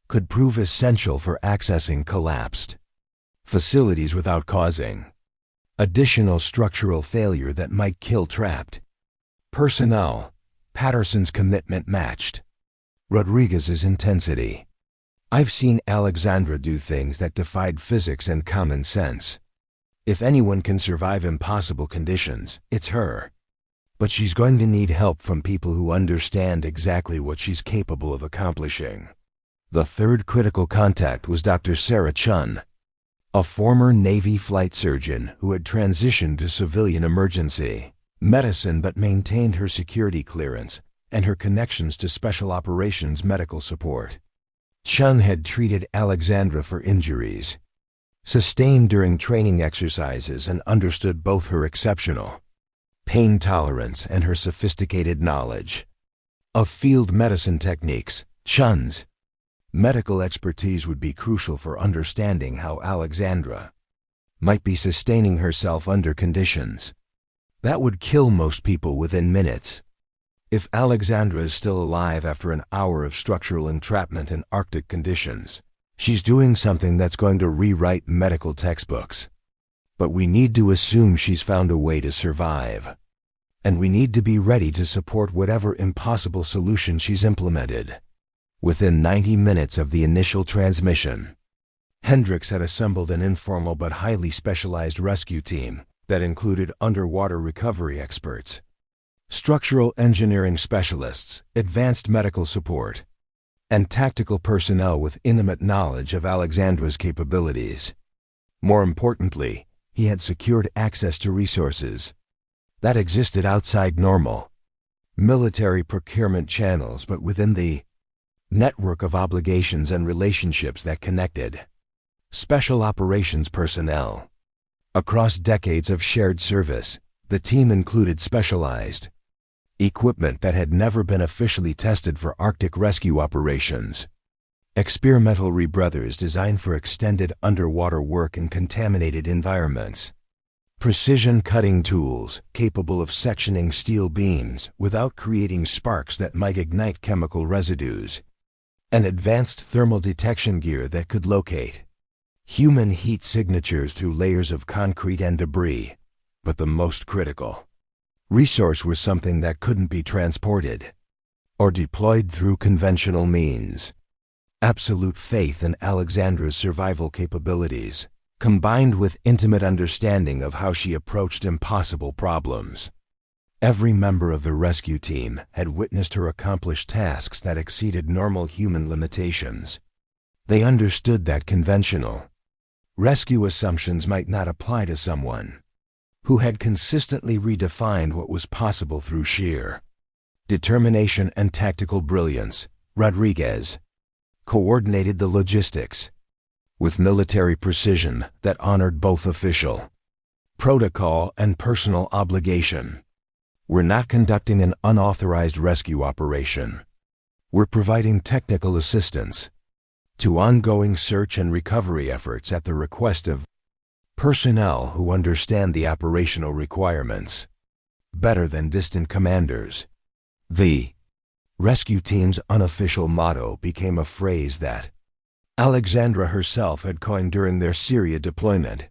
could prove essential for accessing collapsed facilities without causing additional structural failure that might kill trapped personnel. Patterson's commitment matched Rodriguez's intensity. I've seen Alexandra do things that defied physics and common sense. If anyone can survive impossible conditions, it's her. But she's going to need help from people who understand exactly what she's capable of accomplishing. The third critical contact was Dr. Sarah Chun, a former Navy flight surgeon who had transitioned to civilian emergency medicine but maintained her security clearance and her connections to special operations medical support. Chun had treated Alexandra for injuries sustained during training exercises and understood both her exceptional pain tolerance and her sophisticated knowledge of field medicine techniques. Chun's medical expertise would be crucial for understanding how Alexandra might be sustaining herself under conditions that would kill most people within minutes. If Alexandra is still alive after an hour of structural entrapment in Arctic conditions, she's doing something that's going to rewrite medical textbooks. But we need to assume she's found a way to survive. And we need to be ready to support whatever impossible solution she's implemented. Within 90 minutes of the initial transmission, Hendricks had assembled an informal but highly specialized rescue team that included underwater recovery experts, structural engineering specialists, advanced medical support, and tactical personnel with intimate knowledge of Alexandra's capabilities. More importantly, he had secured access to resources that existed outside normal military procurement channels but within the network of obligations and relationships that connected. Special operations personnel. Across decades of shared service, the team included specialized equipment that had never been officially tested for Arctic rescue operations. Experimental rebreathers designed for extended underwater work in contaminated environments. Precision cutting tools capable of sectioning steel beams without creating sparks that might ignite chemical residues. And advanced thermal detection gear that could locate human heat signatures through layers of concrete and debris. But the most critical resource was something that couldn't be transported or deployed through conventional means. Absolute faith in Alexandra's survival capabilities, combined with intimate understanding of how she approached impossible problems. Every member of the rescue team had witnessed her accomplish tasks that exceeded normal human limitations. They understood that conventional rescue assumptions might not apply to someone who had consistently redefined what was possible through sheer determination and tactical brilliance. Rodriguez coordinated the logistics with military precision that honored both official protocol and personal obligation. We're not conducting an unauthorized rescue operation. We're providing technical assistance to ongoing search and recovery efforts at the request of personnel who understand the operational requirements better than distant commanders. The rescue team's unofficial motto became a phrase that Alexandra herself had coined during their Syria deployment.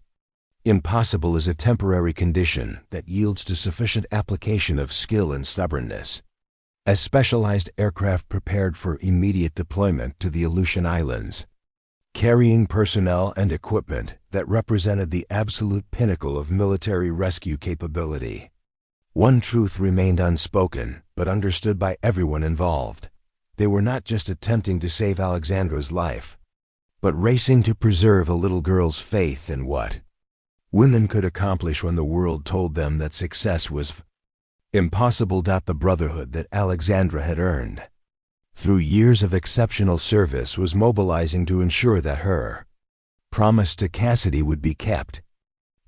Impossible is a temporary condition that yields to sufficient application of skill and stubbornness. As specialized aircraft prepared for immediate deployment to the Aleutian Islands, carrying personnel and equipment that represented the absolute pinnacle of military rescue capability. One truth remained unspoken, but understood by everyone involved. They were not just attempting to save Alexandra's life, but racing to preserve a little girl's faith in what women could accomplish when the world told them that success was impossible. The brotherhood that Alexandra had earned through years of exceptional service was mobilizing to ensure that her promise to Cassidy would be kept,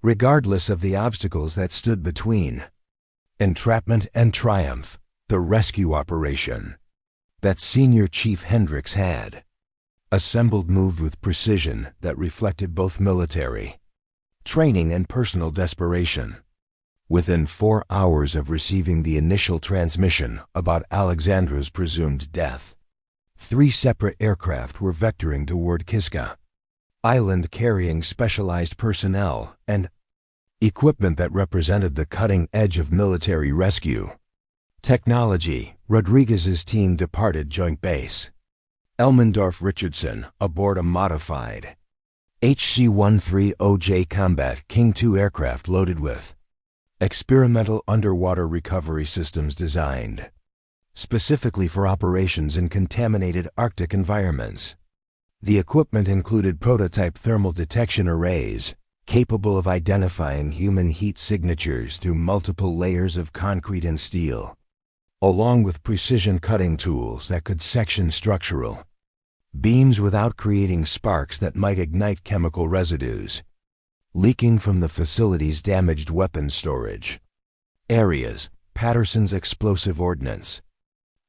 regardless of the obstacles that stood between entrapment and triumph. The rescue operation that Senior Chief Hendricks had assembled moved with precision that reflected both military training and personal desperation. Within 4 hours of receiving the initial transmission about Alexandra's presumed death, 3 separate aircraft were vectoring toward Kiska Island carrying specialized personnel and equipment that represented the cutting edge of military rescue technology. Rodriguez's team departed Joint Base Elmendorf-Richardson aboard a modified HC-130J Combat King II aircraft loaded with experimental underwater recovery systems designed specifically for operations in contaminated Arctic environments. The equipment included prototype thermal detection arrays capable of identifying human heat signatures through multiple layers of concrete and steel, along with precision cutting tools that could section structural beams without creating sparks that might ignite chemical residues leaking from the facility's damaged weapons storage areas. Patterson's explosive ordnance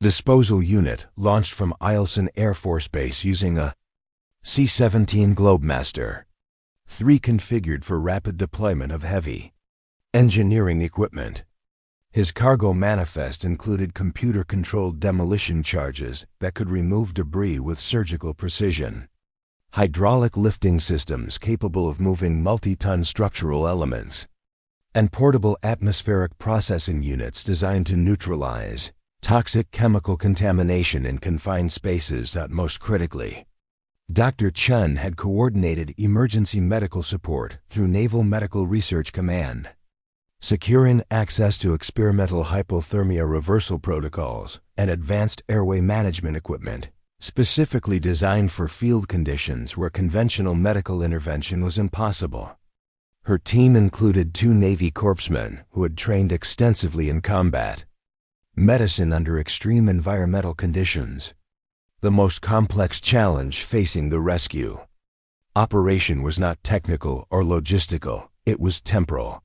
disposal unit launched from Eielson Air Force Base using a C-17 Globemaster 3 configured for rapid deployment of heavy engineering equipment. His cargo manifest included computer-controlled demolition charges that could remove debris with surgical precision, hydraulic lifting systems capable of moving multi-ton structural elements, and portable atmospheric processing units designed to neutralize toxic chemical contamination in confined spaces. Most critically, Dr. Chun had coordinated emergency medical support through Naval Medical Research Command, securing access to experimental hypothermia reversal protocols and advanced airway management equipment, specifically designed for field conditions where conventional medical intervention was impossible. Her team included 2 Navy corpsmen who had trained extensively in combat medicine under extreme environmental conditions. the most complex challenge facing the rescue. Operation was not technical or logistical, it was temporal.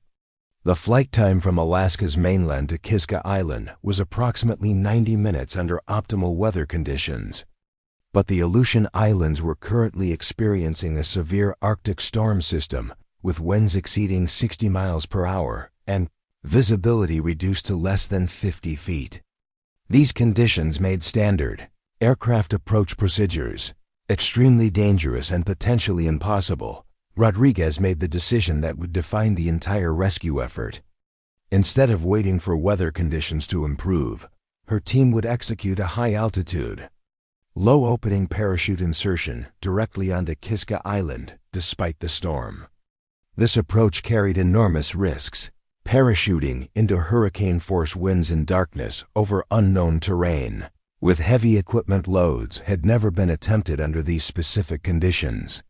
The flight time from Alaska's mainland to Kiska Island was approximately 90 minutes under optimal weather conditions. But the Aleutian Islands were currently experiencing a severe Arctic storm system, with winds exceeding 60 miles per hour and visibility reduced to less than 50 feet. These conditions made standard aircraft approach procedures extremely dangerous and potentially impossible. Rodriguez made the decision that would define the entire rescue effort. Instead of waiting for weather conditions to improve, her team would execute a high-altitude, low-opening parachute insertion directly onto Kiska Island despite the storm. This approach carried enormous risks. Parachuting into hurricane-force winds in darkness over unknown terrain with heavy equipment loads had never been attempted under these specific conditions.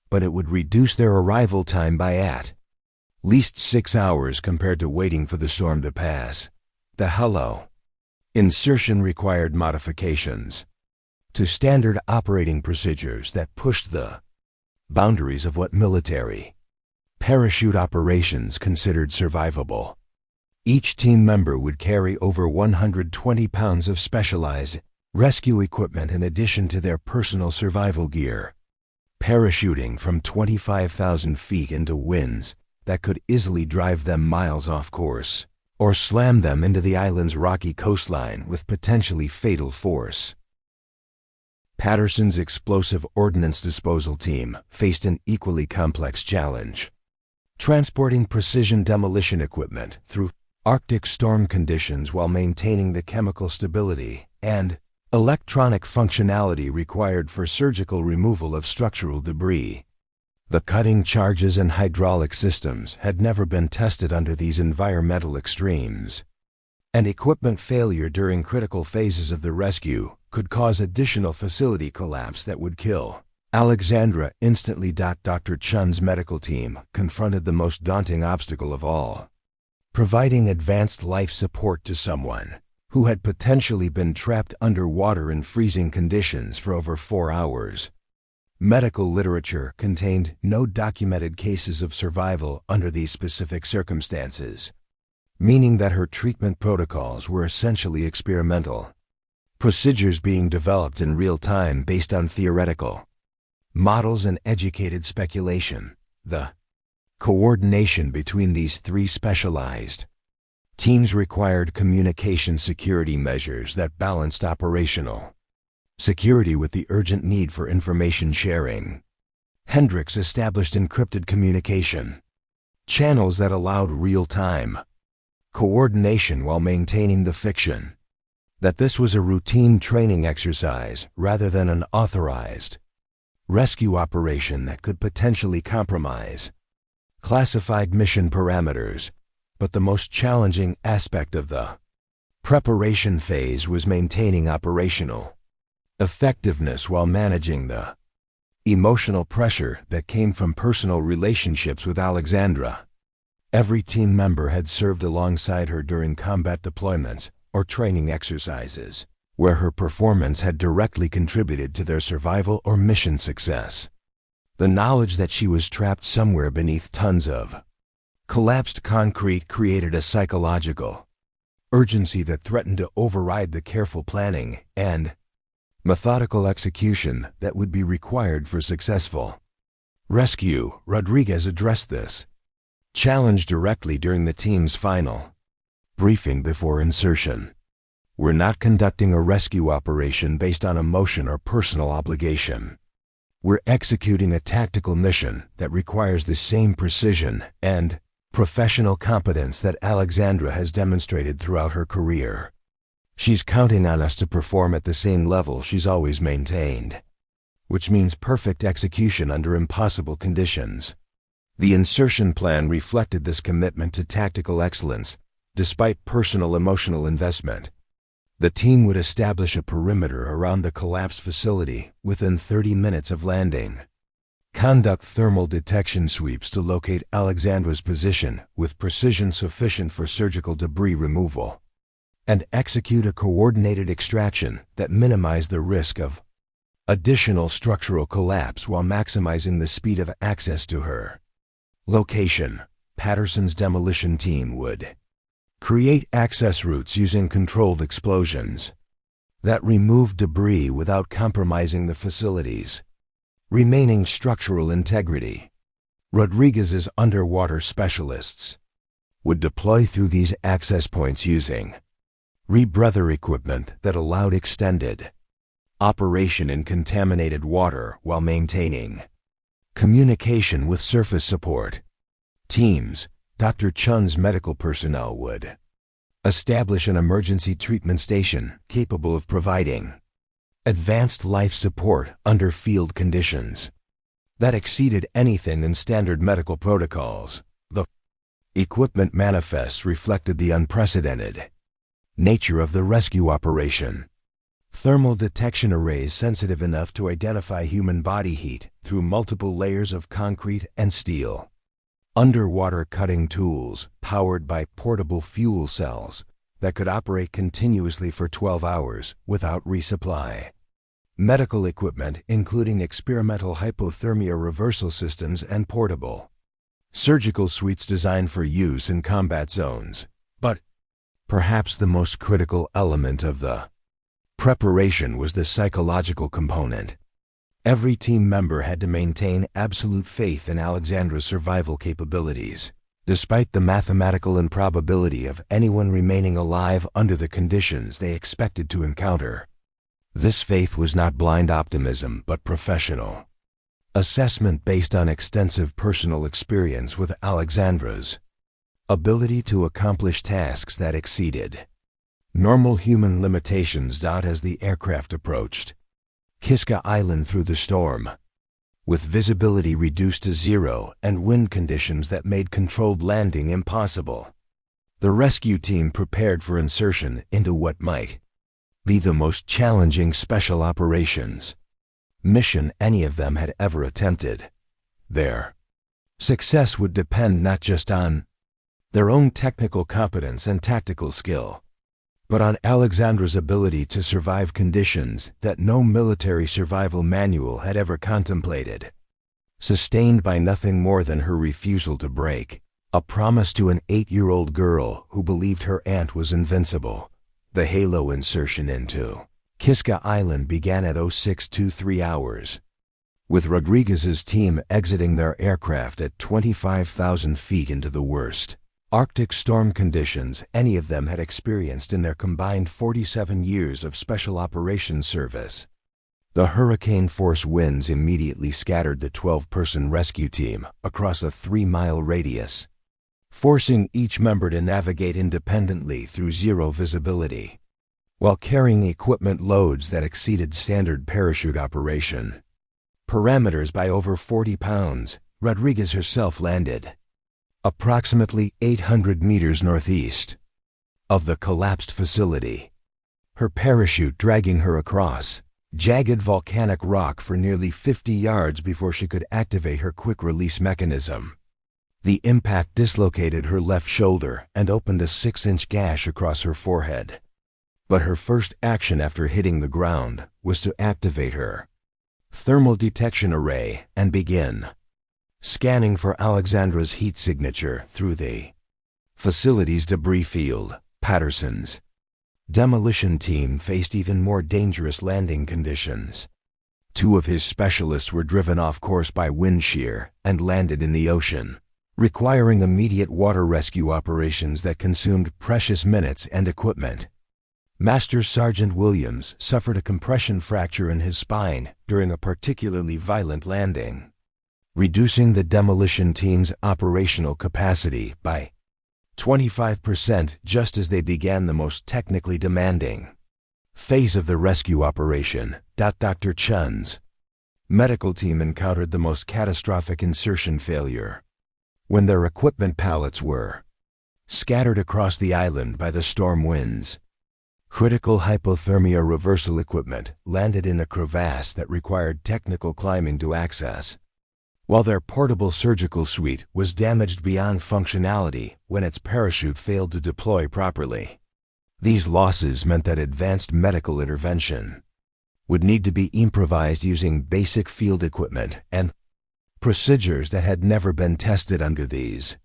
But it would reduce their arrival time by at least 6 hours compared to waiting for the storm to pass. The hello insertion required modifications to standard operating procedures that pushed the boundaries of what military parachute operations considered survivable. Each team member would carry over 120 pounds of specialized rescue equipment in addition to their personal survival gear. Parachuting from 25,000 feet into winds that could easily drive them miles off course, or slam them into the island's rocky coastline with potentially fatal force. Patterson's explosive ordnance disposal team faced an equally complex challenge. Transporting precision demolition equipment through Arctic storm conditions while maintaining the chemical stability and electronic functionality required for surgical removal of structural debris. The cutting charges and hydraulic systems had never been tested under these environmental extremes, and equipment failure during critical phases of the rescue could cause additional facility collapse that would kill. Alexandra instantly. Dr. Chun's medical team confronted the most daunting obstacle of all: providing advanced life support to someone who had potentially been trapped underwater in freezing conditions for over 4 hours. Medical literature contained no documented cases of survival under these specific circumstances, meaning that her treatment protocols were essentially experimental, procedures being developed in real time based on theoretical models and educated speculation. The coordination between these three specialized teams required communication security measures that balanced operational security with the urgent need for information sharing. Hendricks established encrypted communication channels that allowed real-time coordination while maintaining the fiction that this was a routine training exercise rather than an authorized rescue operation that could potentially compromise classified mission parameters. But the most challenging aspect of the preparation phase was maintaining operational effectiveness while managing the emotional pressure that came from personal relationships with Alexandra. Every team member had served alongside her during combat deployments or training exercises, where her performance had directly contributed to their survival or mission success. The knowledge that she was trapped somewhere beneath tons of collapsed concrete created a psychological urgency that threatened to override the careful planning and methodical execution that would be required for successful rescue. Rodriguez addressed this challenge directly during the team's final briefing before insertion. "We're not conducting a rescue operation based on emotion or personal obligation. We're executing a tactical mission that requires the same precision and professional competence that Alexandra has demonstrated throughout her career. She's counting on us to perform at the same level she's always maintained, which means perfect execution under impossible conditions." The insertion plan reflected this commitment to tactical excellence, despite personal emotional investment. The team would establish a perimeter around the collapsed facility within 30 minutes of landing, conduct thermal detection sweeps to locate Alexandra's position with precision sufficient for surgical debris removal, and execute a coordinated extraction that minimized the risk of Additional structural collapse while maximizing the speed of access to her. Location: Patterson's demolition team would create access routes using controlled explosions that removed debris without compromising the facility's remaining structural integrity. Rodriguez's underwater specialists would deploy through these access points using rebreather equipment that allowed extended operation in contaminated water while maintaining communication with surface support teams. Dr. Chun's medical personnel would establish an emergency treatment station capable of providing advanced life support under field conditions that exceeded anything in standard medical protocols. The equipment manifests reflected the unprecedented nature of the rescue operation. Thermal detection arrays sensitive enough to identify human body heat through multiple layers of concrete and steel. Underwater cutting tools powered by portable fuel cells that could operate continuously for 12 hours without resupply. Medical equipment including experimental hypothermia reversal systems and portable surgical suites designed for use in combat zones. But perhaps the most critical element of the preparation was the psychological component. Every team member had to maintain absolute faith in Alexandra's survival capabilities, despite the mathematical improbability of anyone remaining alive under the conditions they expected to encounter. This faith was not blind optimism, but professional assessment based on extensive personal experience with Alexandra's ability to accomplish tasks that exceeded normal human limitations. As the aircraft approached Kiska Island through the storm, with visibility reduced to zero and wind conditions that made controlled landing impossible, the rescue team prepared for insertion into what might be the most challenging special operations mission any of them had ever attempted. Their success would depend not just on their own technical competence and tactical skill, but on Alexandra's ability to survive conditions that no military survival manual had ever contemplated. Sustained by nothing more than her refusal to break a promise to an 8-year-old girl who believed her aunt was invincible, the Halo insertion into Kiska Island began at 0623 hours, with Rodriguez's team exiting their aircraft at 25,000 feet into the worst Arctic storm conditions any of them had experienced in their combined 47 years of special operations service. The hurricane-force winds immediately scattered the 12-person rescue team across a 3-mile radius, forcing each member to navigate independently through zero visibility, while carrying equipment loads that exceeded standard parachute operation parameters by over 40 pounds. Rodriguez herself landed approximately 800 meters northeast of the collapsed facility, her parachute dragging her across jagged volcanic rock for nearly 50 yards before she could activate her quick-release mechanism. The impact dislocated her left shoulder and opened a 6-inch gash across her forehead. But her first action after hitting the ground was to activate her thermal detection array and begin scanning for Alexandra's heat signature through the facility's debris field. Patterson's demolition team faced even more dangerous landing conditions. 2 of his specialists were driven off course by wind shear and landed in the ocean, requiring immediate water rescue operations that consumed precious minutes and equipment. Master Sergeant Williams suffered a compression fracture in his spine during a particularly violent landing, reducing the demolition team's operational capacity by 25% just as they began the most technically demanding phase of the rescue operation. Dr. Chun's medical team encountered the most catastrophic insertion failure when their equipment pallets were scattered across the island by the storm winds. Critical hypothermia reversal equipment landed in a crevasse that required technical climbing to access, while their portable surgical suite was damaged beyond functionality when its parachute failed to deploy properly. These losses meant that advanced medical intervention would need to be improvised using basic field equipment and procedures that had never been tested under these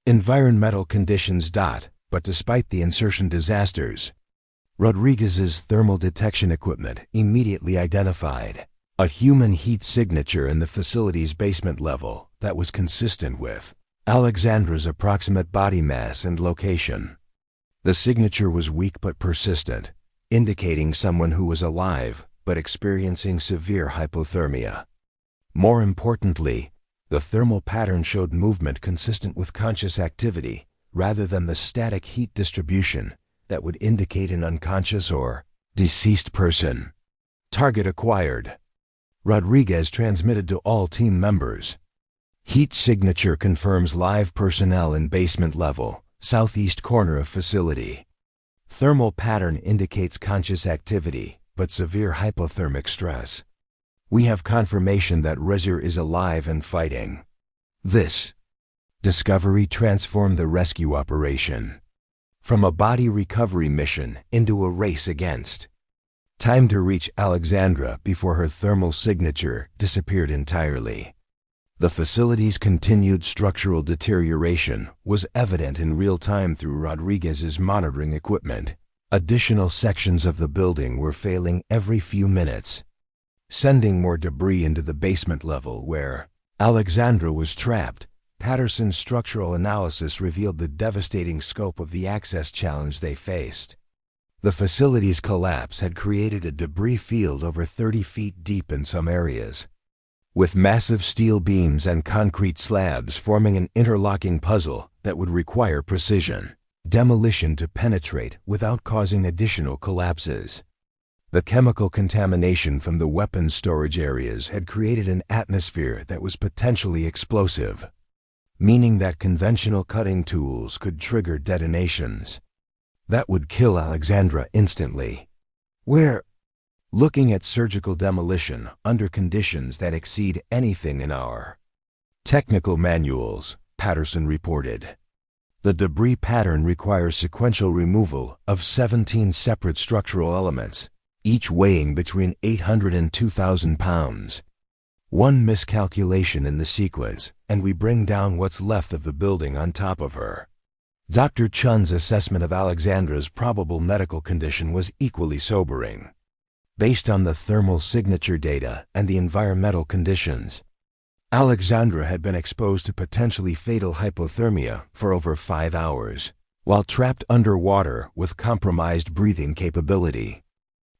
environmental conditions. But despite the insertion disasters, Rodriguez's thermal detection equipment immediately identified a human heat signature in the facility's basement level that was consistent with Alexandra's approximate body mass and location. The signature was weak but persistent, indicating someone who was alive but experiencing severe hypothermia. More importantly, the thermal pattern showed movement consistent with conscious activity rather than the static heat distribution that would indicate an unconscious or deceased person. Target acquired. Rodriguez transmitted to all team members. Heat signature confirms live personnel in basement level, southeast corner of facility. Thermal pattern indicates conscious activity, but severe hypothermic stress. We have confirmation that Rezer is alive and fighting. This discovery transformed the rescue operation from a body recovery mission into a race against time to reach Alexandra before her thermal signature disappeared entirely. The facility's continued structural deterioration was evident in real time through Rodriguez's monitoring equipment. Additional sections of the building were failing every few minutes, sending more debris into the basement level where Alexandra was trapped. Patterson's structural analysis revealed the devastating scope of the access challenge they faced. The facility's collapse had created a debris field over 30 feet deep in some areas, with massive steel beams and concrete slabs forming an interlocking puzzle that would require precision demolition to penetrate without causing additional collapses. The chemical contamination from the weapons storage areas had created an atmosphere that was potentially explosive, meaning that conventional cutting tools could trigger detonations that would kill Alexandra instantly. We're looking at surgical demolition under conditions that exceed anything in our technical manuals, Patterson reported. The debris pattern requires sequential removal of 17 separate structural elements, each weighing between 800 and 2,000 pounds. One miscalculation in the sequence, and we bring down what's left of the building on top of her. Dr. Chun's assessment of Alexandra's probable medical condition was equally sobering. Based on the thermal signature data and the environmental conditions, Alexandra had been exposed to potentially fatal hypothermia for over 5 hours, while trapped underwater with compromised breathing capability.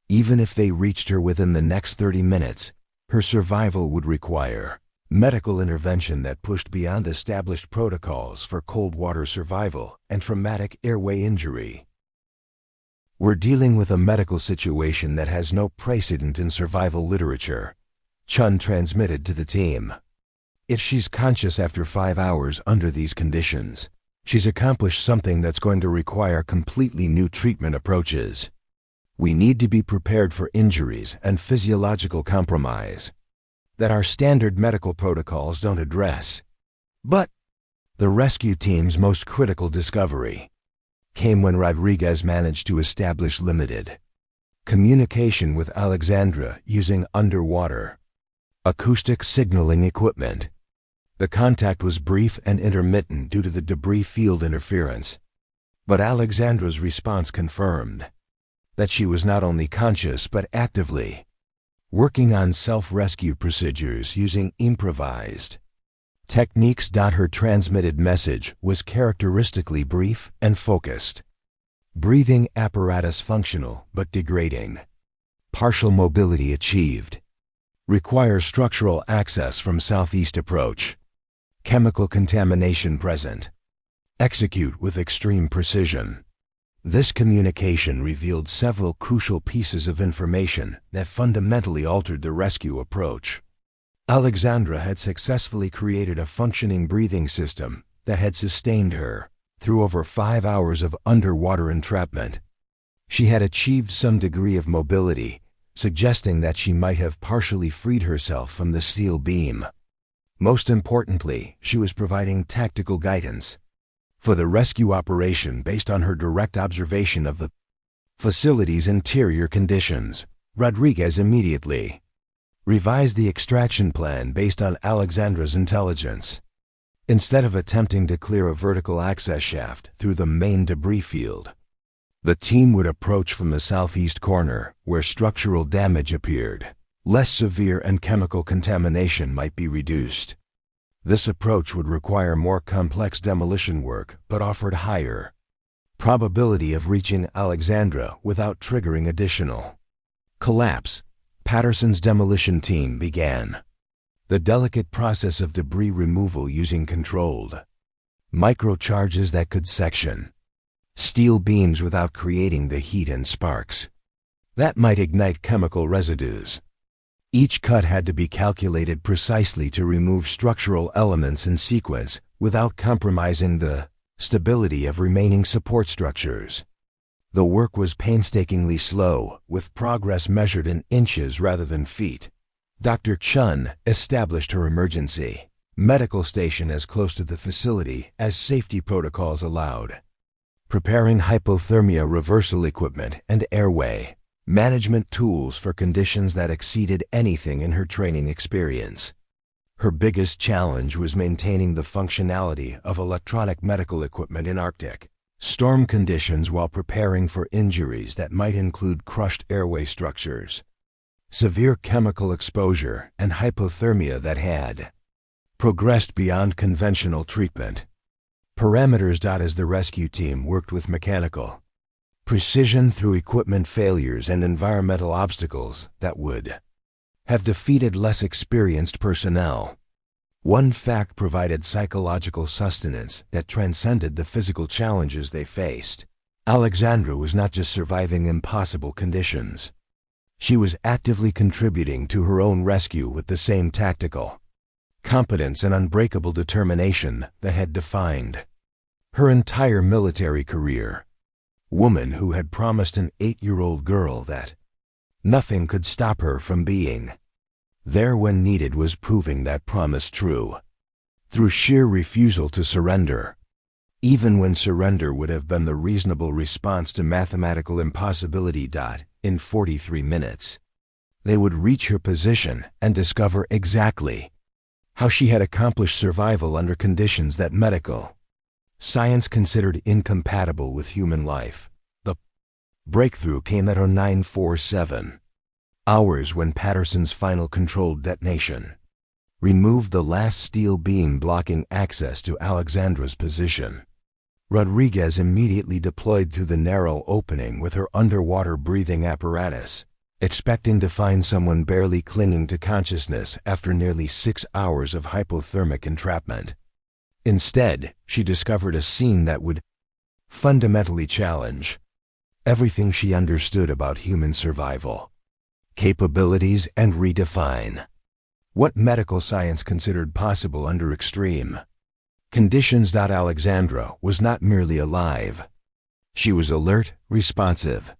Even if they reached her within the next 30 minutes, her survival would require medical intervention that pushed beyond established protocols for cold water survival and traumatic airway injury. We're dealing with a medical situation that has no precedent in survival literature, Chun transmitted to the team. If she's conscious after 5 hours under these conditions, she's accomplished something that's going to require completely new treatment approaches. We need to be prepared for injuries and physiological compromise that our standard medical protocols don't address. But the rescue team's most critical discovery came when Rodriguez managed to establish limited communication with Alexandra using underwater acoustic signaling equipment. The contact was brief and intermittent due to the debris field interference, but Alexandra's response confirmed that she was not only conscious but actively working on self-rescue procedures using improvised techniques. Her transmitted message was characteristically brief and focused. Breathing apparatus functional but degrading. Partial mobility achieved. Requires structural access from southeast approach. Chemical contamination present. Execute with extreme precision. This communication revealed several crucial pieces of information that fundamentally altered the rescue approach. Alexandra had successfully created a functioning breathing system that had sustained her through over 5 hours of underwater entrapment. She had achieved some degree of mobility, suggesting that she might have partially freed herself from the steel beam. Most importantly, she was providing tactical guidance for the rescue operation based on her direct observation of the facility's interior conditions. Rodriguez immediately revised the extraction plan based on Alexandra's intelligence. Instead of attempting to clear a vertical access shaft through the main debris field, the team would approach from the southeast corner where structural damage appeared. Less severe and chemical contamination might be reduced. This approach would require more complex demolition work but offered higher probability of reaching Alexandra without triggering additional collapse. Patterson's demolition team began the delicate process of debris removal using controlled microcharges that could section steel beams without creating the heat and sparks that might ignite chemical residues. Each cut had to be calculated precisely to remove structural elements in sequence without compromising the stability of remaining support structures. The work was painstakingly slow, with progress measured in inches rather than feet. Dr. Chun established her emergency medical station as close to the facility as safety protocols allowed, preparing hypothermia reversal equipment and airway management tools for conditions that exceeded anything in her training experience. Her biggest challenge was maintaining the functionality of electronic medical equipment in Arctic storm conditions while preparing for injuries that might include crushed airway structures, severe chemical exposure, and hypothermia that had progressed beyond conventional treatment. Parameters. As the rescue team worked with mechanical precision through equipment failures and environmental obstacles that would have defeated less experienced personnel, one fact provided psychological sustenance that transcended the physical challenges they faced. Alexandra was not just surviving impossible conditions. She was actively contributing to her own rescue with the same tactical competence and unbreakable determination that had defined her entire military career. Woman who had promised an 8-year-old girl that nothing could stop her from being there when needed was proving that promise true through sheer refusal to surrender, even when surrender would have been the reasonable response to mathematical impossibility. In 43 minutes, they would reach her position and discover exactly how she had accomplished survival under conditions that medical science considered incompatible with human life. The breakthrough came at 0947 hours when Patterson's final controlled detonation removed the last steel beam blocking access to Alexandra's position. Rodriguez immediately deployed through the narrow opening with her underwater breathing apparatus, expecting to find someone barely clinging to consciousness after nearly 6 hours of hypothermic entrapment. Instead, she discovered a scene that would fundamentally challenge everything she understood about human survival, capabilities, and redefine what medical science considered possible under extreme conditions. Alexandra was not merely alive. She was alert, responsive,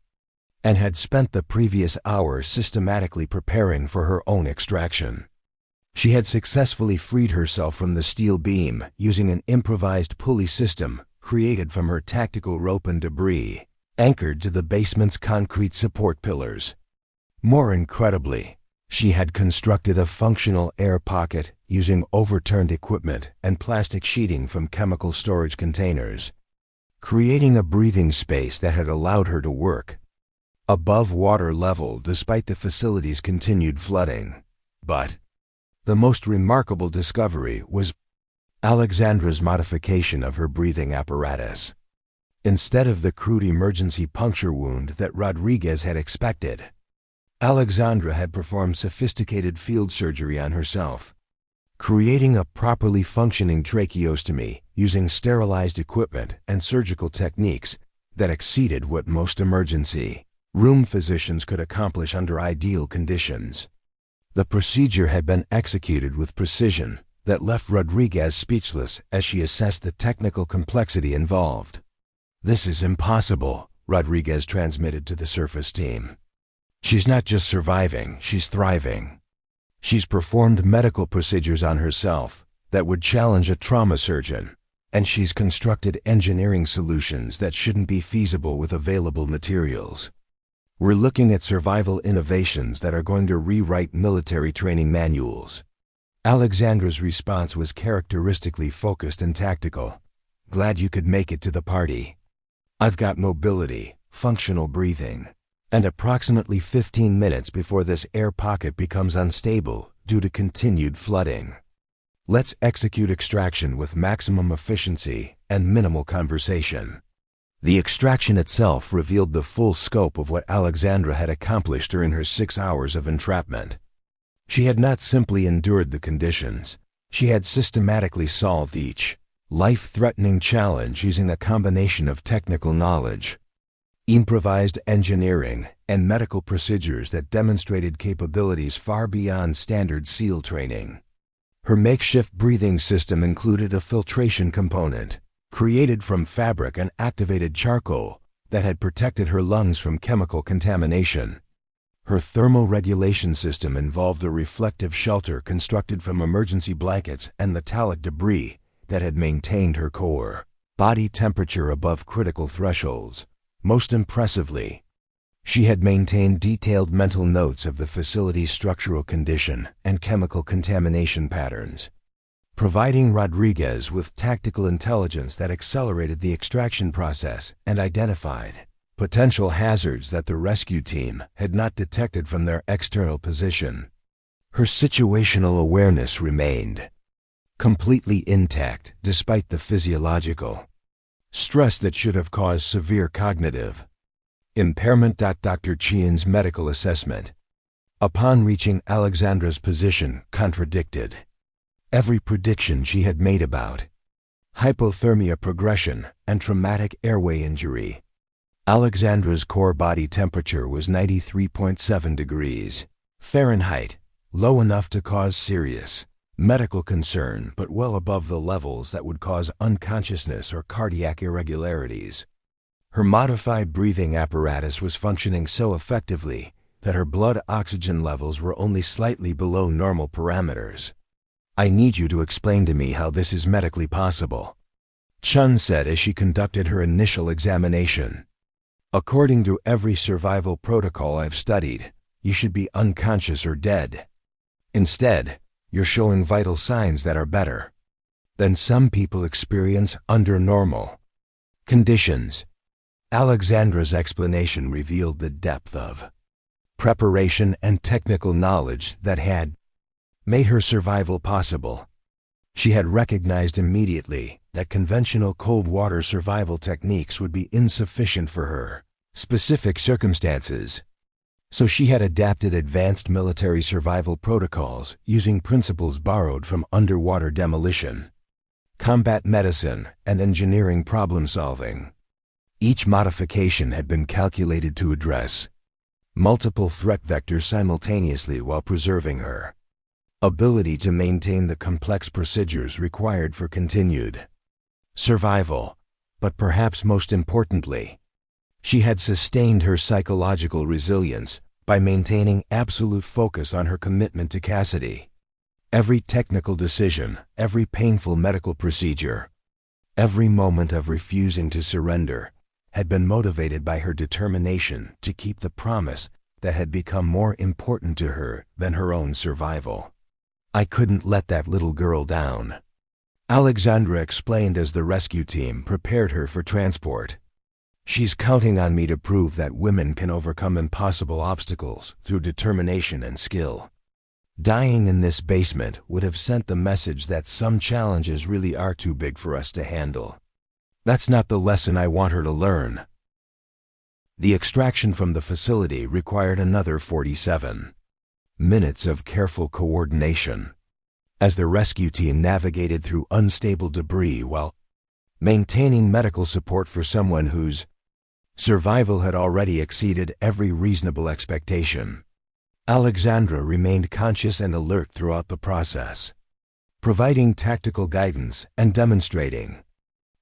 and had spent the previous hour systematically preparing for her own extraction. She had successfully freed herself from the steel beam using an improvised pulley system created from her tactical rope and debris, anchored to the basement's concrete support pillars. More incredibly, she had constructed a functional air pocket using overturned equipment and plastic sheeting from chemical storage containers, creating a breathing space that had allowed her to work above water level despite the facility's continued flooding. But the most remarkable discovery was Alexandra's modification of her breathing apparatus. Instead of the crude emergency puncture wound that Rodriguez had expected, Alexandra had performed sophisticated field surgery on herself, creating a properly functioning tracheostomy using sterilized equipment and surgical techniques that exceeded what most emergency room physicians could accomplish under ideal conditions. The procedure had been executed with precision that left Rodriguez speechless as she assessed the technical complexity involved. "This is impossible," Rodriguez transmitted to the surface team. "She's not just surviving, she's thriving. She's performed medical procedures on herself that would challenge a trauma surgeon, and she's constructed engineering solutions that shouldn't be feasible with available materials. We're looking at survival innovations that are going to rewrite military training manuals." Alexandra's response was characteristically focused and tactical. "Glad you could make it to the party. I've got mobility, functional breathing, and approximately 15 minutes before this air pocket becomes unstable due to continued flooding. Let's execute extraction with maximum efficiency and minimal conversation." The extraction itself revealed the full scope of what Alexandra had accomplished during her 6 hours of entrapment. She had not simply endured the conditions, she had systematically solved each life-threatening challenge using a combination of technical knowledge, improvised engineering, and medical procedures that demonstrated capabilities far beyond standard SEAL training. Her makeshift breathing system included a filtration component, created from fabric and activated charcoal, that had protected her lungs from chemical contamination. Her thermal regulation system involved a reflective shelter constructed from emergency blankets and metallic debris that had maintained her core body temperature above critical thresholds. Most impressively, she had maintained detailed mental notes of the facility's structural condition and chemical contamination patterns, providing Rodriguez with tactical intelligence that accelerated the extraction process and identified potential hazards that the rescue team had not detected from their external position. Her situational awareness remained completely intact despite the physiological stress that should have caused severe cognitive impairment. Dr. Chian's medical assessment, upon reaching Alexandra's position, contradicted every prediction she had made about hypothermia progression and traumatic airway injury. Alexandra's core body temperature was 93.7 degrees Fahrenheit, low enough to cause serious medical concern, but well above the levels that would cause unconsciousness or cardiac irregularities. Her modified breathing apparatus was functioning so effectively that her blood oxygen levels were only slightly below normal parameters. "I need you to explain to me how this is medically possible," Chun said as she conducted her initial examination. "According to every survival protocol I've studied, you should be unconscious or dead. Instead, you're showing vital signs that are better than some people experience under normal conditions." Alexandra's explanation revealed the depth of preparation and technical knowledge that had made her survival possible. She had recognized immediately that conventional cold water survival techniques would be insufficient for her specific circumstances. So she had adapted advanced military survival protocols using principles borrowed from underwater demolition, combat medicine, and engineering problem solving. Each modification had been calculated to address multiple threat vectors simultaneously while preserving her ability to maintain the complex procedures required for continued survival. But perhaps most importantly, she had sustained her psychological resilience by maintaining absolute focus on her commitment to Cassidy. Every technical decision, every painful medical procedure, every moment of refusing to surrender had been motivated by her determination to keep the promise that had become more important to her than her own survival. "I couldn't let that little girl down," Alexandra explained as the rescue team prepared her for transport. "She's counting on me to prove that women can overcome impossible obstacles through determination and skill. Dying in this basement would have sent the message that some challenges really are too big for us to handle. That's not the lesson I want her to learn." The extraction from the facility required another 47 minutes of careful coordination as the rescue team navigated through unstable debris while maintaining medical support for someone whose survival had already exceeded every reasonable expectation. Alexandra remained conscious and alert throughout the process, providing tactical guidance and demonstrating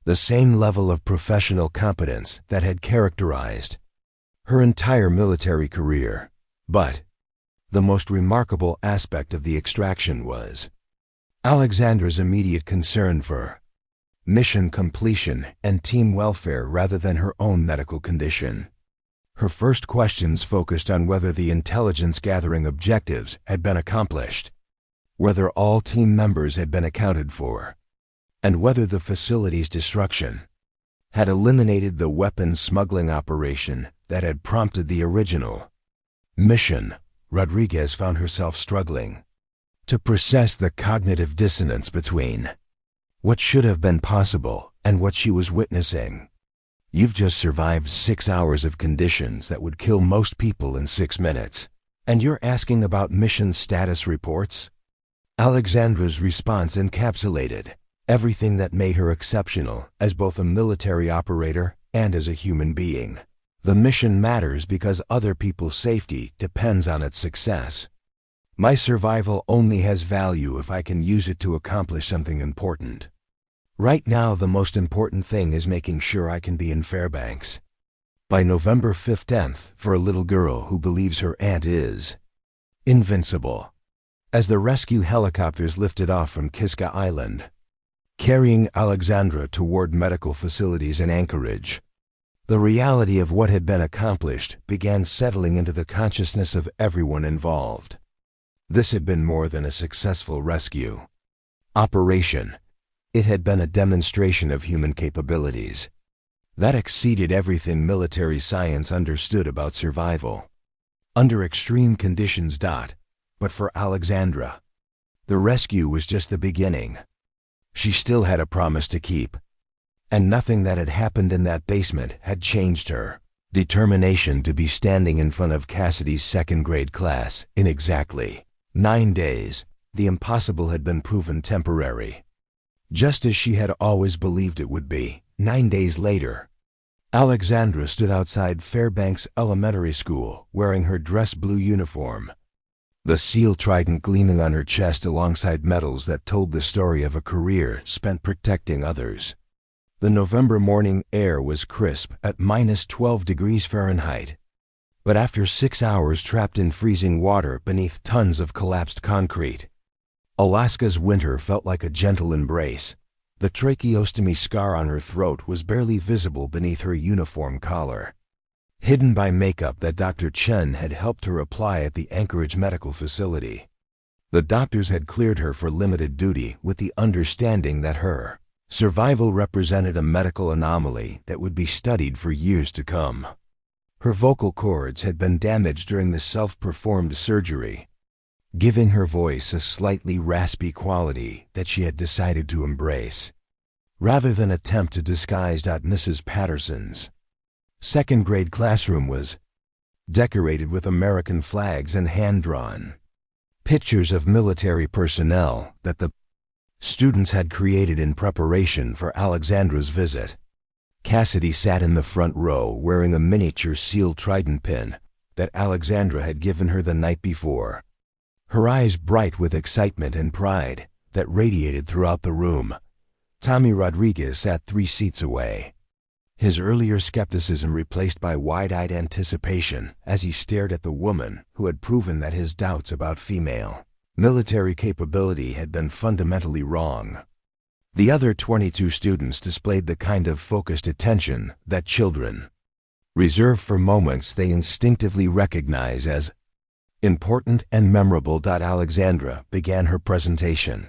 the same level of professional competence that had characterized her entire military career. But the most remarkable aspect of the extraction was Alexandra's immediate concern for mission completion and team welfare rather than her own medical condition. Her first questions focused on whether the intelligence-gathering objectives had been accomplished, whether all team members had been accounted for, and whether the facility's destruction had eliminated the weapons smuggling operation that had prompted the original mission. Rodriguez found herself struggling to process the cognitive dissonance between what should have been possible and what she was witnessing. You've just survived 6 hours of conditions that would kill most people in 6 minutes, and you're asking about mission status reports? Alexandra's response encapsulated everything that made her exceptional as both a military operator and as a human being. The mission matters because other people's safety depends on its success. My survival only has value if I can use it to accomplish something important. Right now, the most important thing is making sure I can be in Fairbanks by November 15th for a little girl who believes her aunt is invincible. As the rescue helicopters lifted off from Kiska Island, carrying Alexandra toward medical facilities in Anchorage, the reality of what had been accomplished began settling into the consciousness of everyone involved. This had been more than a successful rescue operation. It had been a demonstration of human capabilities that exceeded everything military science understood about survival under extreme conditions. But for Alexandra, the rescue was just the beginning. She still had a promise to keep, and nothing that had happened in that basement had changed her determination to be standing in front of Cassidy's second-grade class in exactly 9 days. The impossible had been proven temporary, just as she had always believed it would be. 9 days later, Alexandra stood outside Fairbanks Elementary School wearing her dress blue uniform, the seal trident gleaming on her chest alongside medals that told the story of a career spent protecting others. The November morning air was crisp at -12 degrees Fahrenheit, but after 6 hours trapped in freezing water beneath tons of collapsed concrete, Alaska's winter felt like a gentle embrace. The tracheostomy scar on her throat was barely visible beneath her uniform collar, hidden by makeup that Dr. Chen had helped her apply at the Anchorage Medical Facility. The doctors had cleared her for limited duty with the understanding that her survival represented a medical anomaly that would be studied for years to come. Her vocal cords had been damaged during the self-performed surgery, giving her voice a slightly raspy quality that she had decided to embrace, rather than attempt to disguise. Mrs. Patterson's second-grade classroom was decorated with American flags and hand-drawn pictures of military personnel that the students had created in preparation for Alexandra's visit. Cassidy sat in the front row wearing a miniature seal trident pin that Alexandra had given her the night before, her eyes bright with excitement and pride that radiated throughout the room. Tommy Rodriguez sat 3 seats away, his earlier skepticism replaced by wide-eyed anticipation as he stared at the woman who had proven that his doubts about female military capability had been fundamentally wrong. The other 22 students displayed the kind of focused attention that children reserve for moments they instinctively recognize as important and memorable. Alexandra began her presentation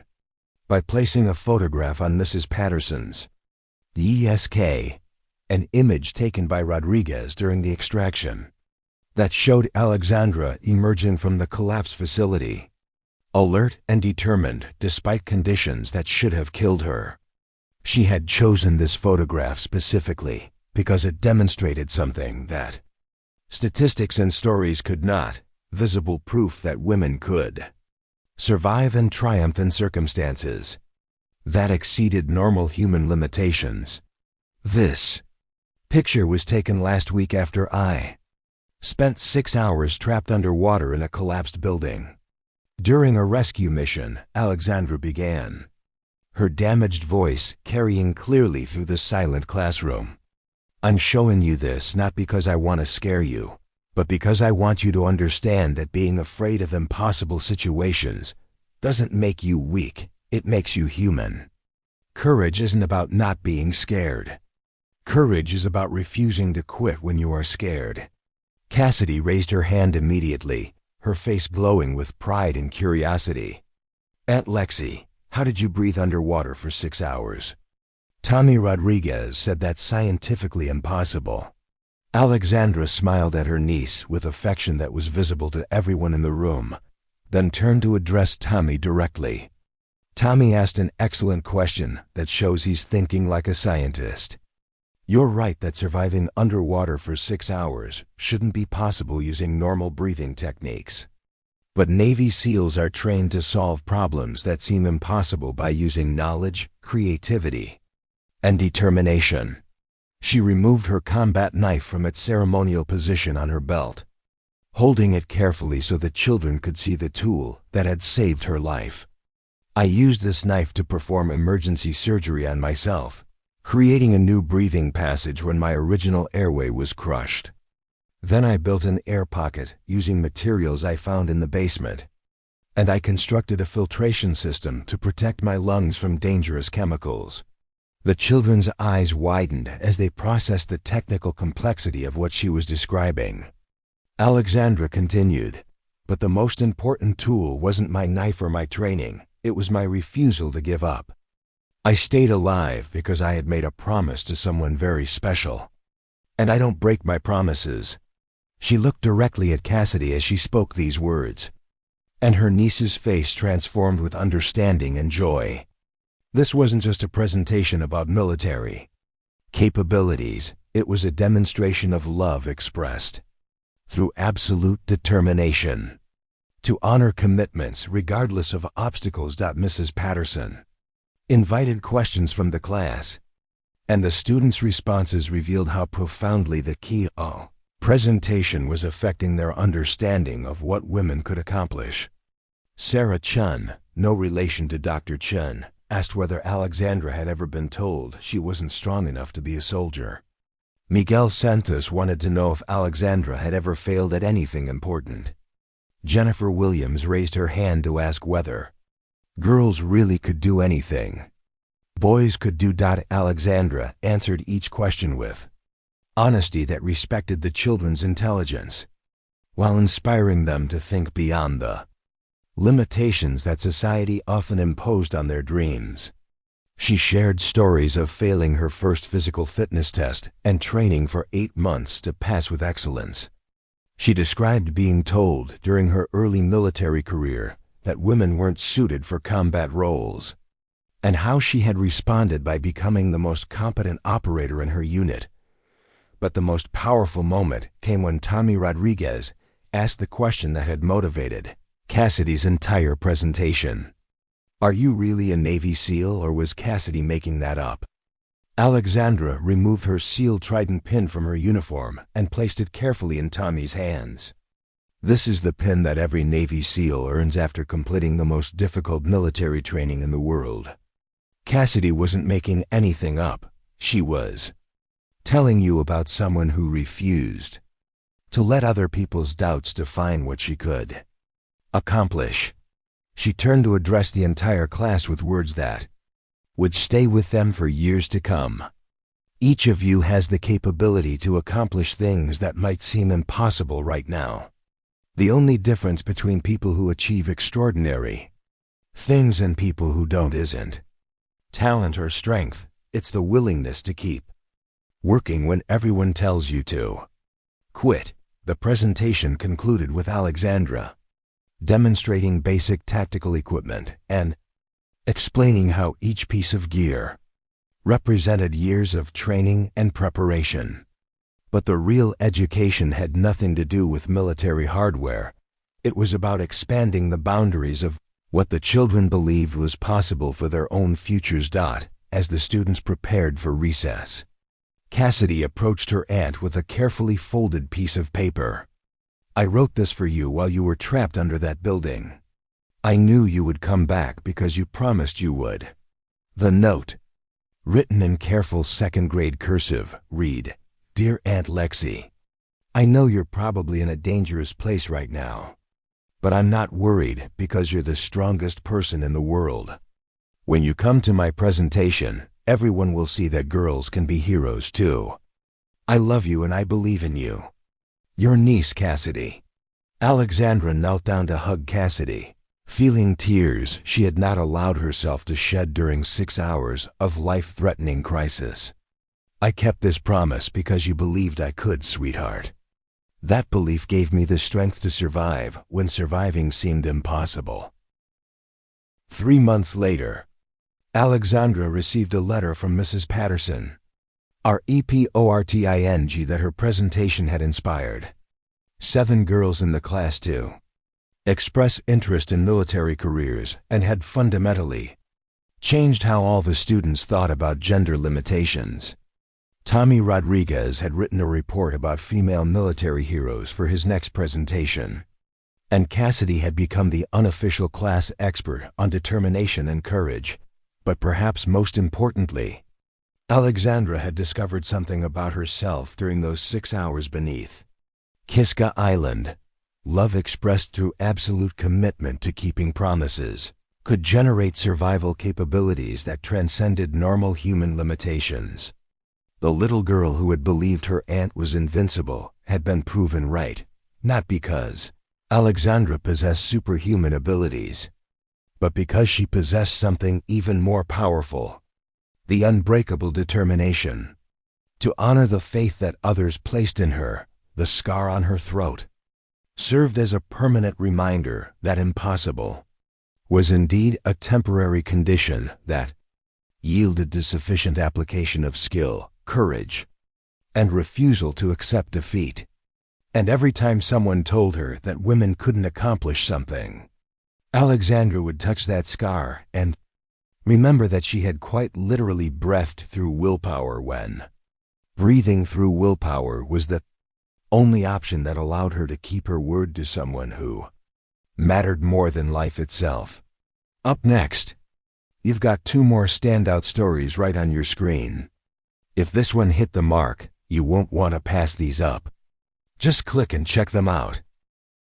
by placing a photograph on Mrs. Patterson's desk, an image taken by Rodriguez during the extraction that showed Alexandra emerging from the collapsed facility, alert and determined despite conditions that should have killed her. She had chosen this photograph specifically because it demonstrated something that statistics and stories could not: visible proof that women could survive and triumph in circumstances that exceeded normal human limitations. This picture was taken last week after I spent 6 hours trapped underwater in a collapsed building. During a rescue mission, Alexandra began, her damaged voice carrying clearly through the silent classroom. I'm showing you this not because I want to scare you, but because I want you to understand that being afraid of impossible situations doesn't make you weak, it makes you human. Courage isn't about not being scared. Courage is about refusing to quit when you are scared. Cassidy raised her hand immediately, her face glowing with pride and curiosity. "Aunt Lexi, how did you breathe underwater for 6 hours?" Tommy Rodriguez said that's scientifically impossible. Alexandra smiled at her niece with affection that was visible to everyone in the room, then turned to address Tommy directly. Tommy asked an excellent question that shows he's thinking like a scientist. "You're right that surviving underwater for 6 hours shouldn't be possible using normal breathing techniques. But Navy SEALs are trained to solve problems that seem impossible by using knowledge, creativity, and determination." She removed her combat knife from its ceremonial position on her belt, holding it carefully so the children could see the tool that had saved her life. "I used this knife to perform emergency surgery on myself, creating a new breathing passage when my original airway was crushed. Then I built an air pocket using materials I found in the basement, and I constructed a filtration system to protect my lungs from dangerous chemicals." The children's eyes widened as they processed the technical complexity of what she was describing. Alexandra continued, "But the most important tool wasn't my knife or my training, it was my refusal to give up. I stayed alive because I had made a promise to someone very special. And I don't break my promises." She looked directly at Cassidy as she spoke these words, and her niece's face transformed with understanding and joy. This wasn't just a presentation about military capabilities, it was a demonstration of love expressed through absolute determination to honor commitments regardless of obstacles. Mrs. Patterson invited questions from the class, and the students' responses revealed how profoundly the key presentation was affecting their understanding of what women could accomplish. Sarah Chun, no relation to Dr. Chun, asked whether Alexandra had ever been told she wasn't strong enough to be a soldier. Miguel Santos wanted to know if Alexandra had ever failed at anything important. Jennifer Williams raised her hand to ask whether girls really could do anything boys could do. Alexandra answered each question with honesty that respected the children's intelligence, while inspiring them to think beyond the limitations that society often imposed on their dreams. She shared stories of failing her first physical fitness test and training for 8 months to pass with excellence. She described being told during her early military career that women weren't suited for combat roles, and how she had responded by becoming the most competent operator in her unit. But the most powerful moment came when Tommy Rodriguez asked the question that had motivated Cassidy's entire presentation. "Are you really a Navy SEAL, or was Cassidy making that up?" Alexandra removed her SEAL Trident pin from her uniform and placed it carefully in Tommy's hands. "This is the pin that every Navy SEAL earns after completing the most difficult military training in the world. Cassidy wasn't making anything up, she was telling you about someone who refused to let other people's doubts define what she could accomplish." She turned to address the entire class with words that would stay with them for years to come. "Each of you has the capability to accomplish things that might seem impossible right now. The only difference between people who achieve extraordinary things and people who don't isn't talent or strength, it's the willingness to keep working when everyone tells you to quit." The presentation concluded with Alexandra demonstrating basic tactical equipment and explaining how each piece of gear represented years of training and preparation. But the real education had nothing to do with military hardware. It was about expanding the boundaries of what the children believed was possible for their own futures. As the students prepared for recess, Cassidy approached her aunt with a carefully folded piece of paper. "I wrote this for you while you were trapped under that building. I knew you would come back because you promised you would." The note, written in careful second-grade cursive, read, "Dear Aunt Lexi, I know you're probably in a dangerous place right now, but I'm not worried because you're the strongest person in the world. When you come to my presentation, everyone will see that girls can be heroes too. I love you and I believe in you. Your niece, Cassidy. Alexandra knelt down to hug Cassidy, feeling tears she had not allowed herself to shed during 6 hours of life-threatening crisis. I kept this promise because you believed I could, sweetheart. That belief gave me the strength to survive when surviving seemed impossible. 3 months later, Alexandra received a letter from Mrs. Patterson, reporting that her presentation had inspired 7 girls in the class to express interest in military careers and had fundamentally changed how all the students thought about gender limitations. Tommy Rodriguez had written a report about female military heroes for his next presentation, and Cassidy had become the unofficial class expert on determination and courage. But perhaps most importantly, Alexandra had discovered something about herself during those 6 hours beneath Kiska Island. Love expressed through absolute commitment to keeping promises could generate survival capabilities that transcended normal human limitations. The little girl who had believed her aunt was invincible had been proven right, not because Alexandra possessed superhuman abilities, but because she possessed something even more powerful: the unbreakable determination to honor the faith that others placed in her. The scar on her throat served as a permanent reminder that impossible was indeed a temporary condition that yielded to sufficient application of skill, courage, and refusal to accept defeat. And every time someone told her that women couldn't accomplish something, Alexandra would touch that scar and remember that she had quite literally breathed through willpower when breathing through willpower was the only option that allowed her to keep her word to someone who mattered more than life itself. Up next, you've got 2 more standout stories right on your screen. If this one hit the mark, you won't want to pass these up. Just click and check them out.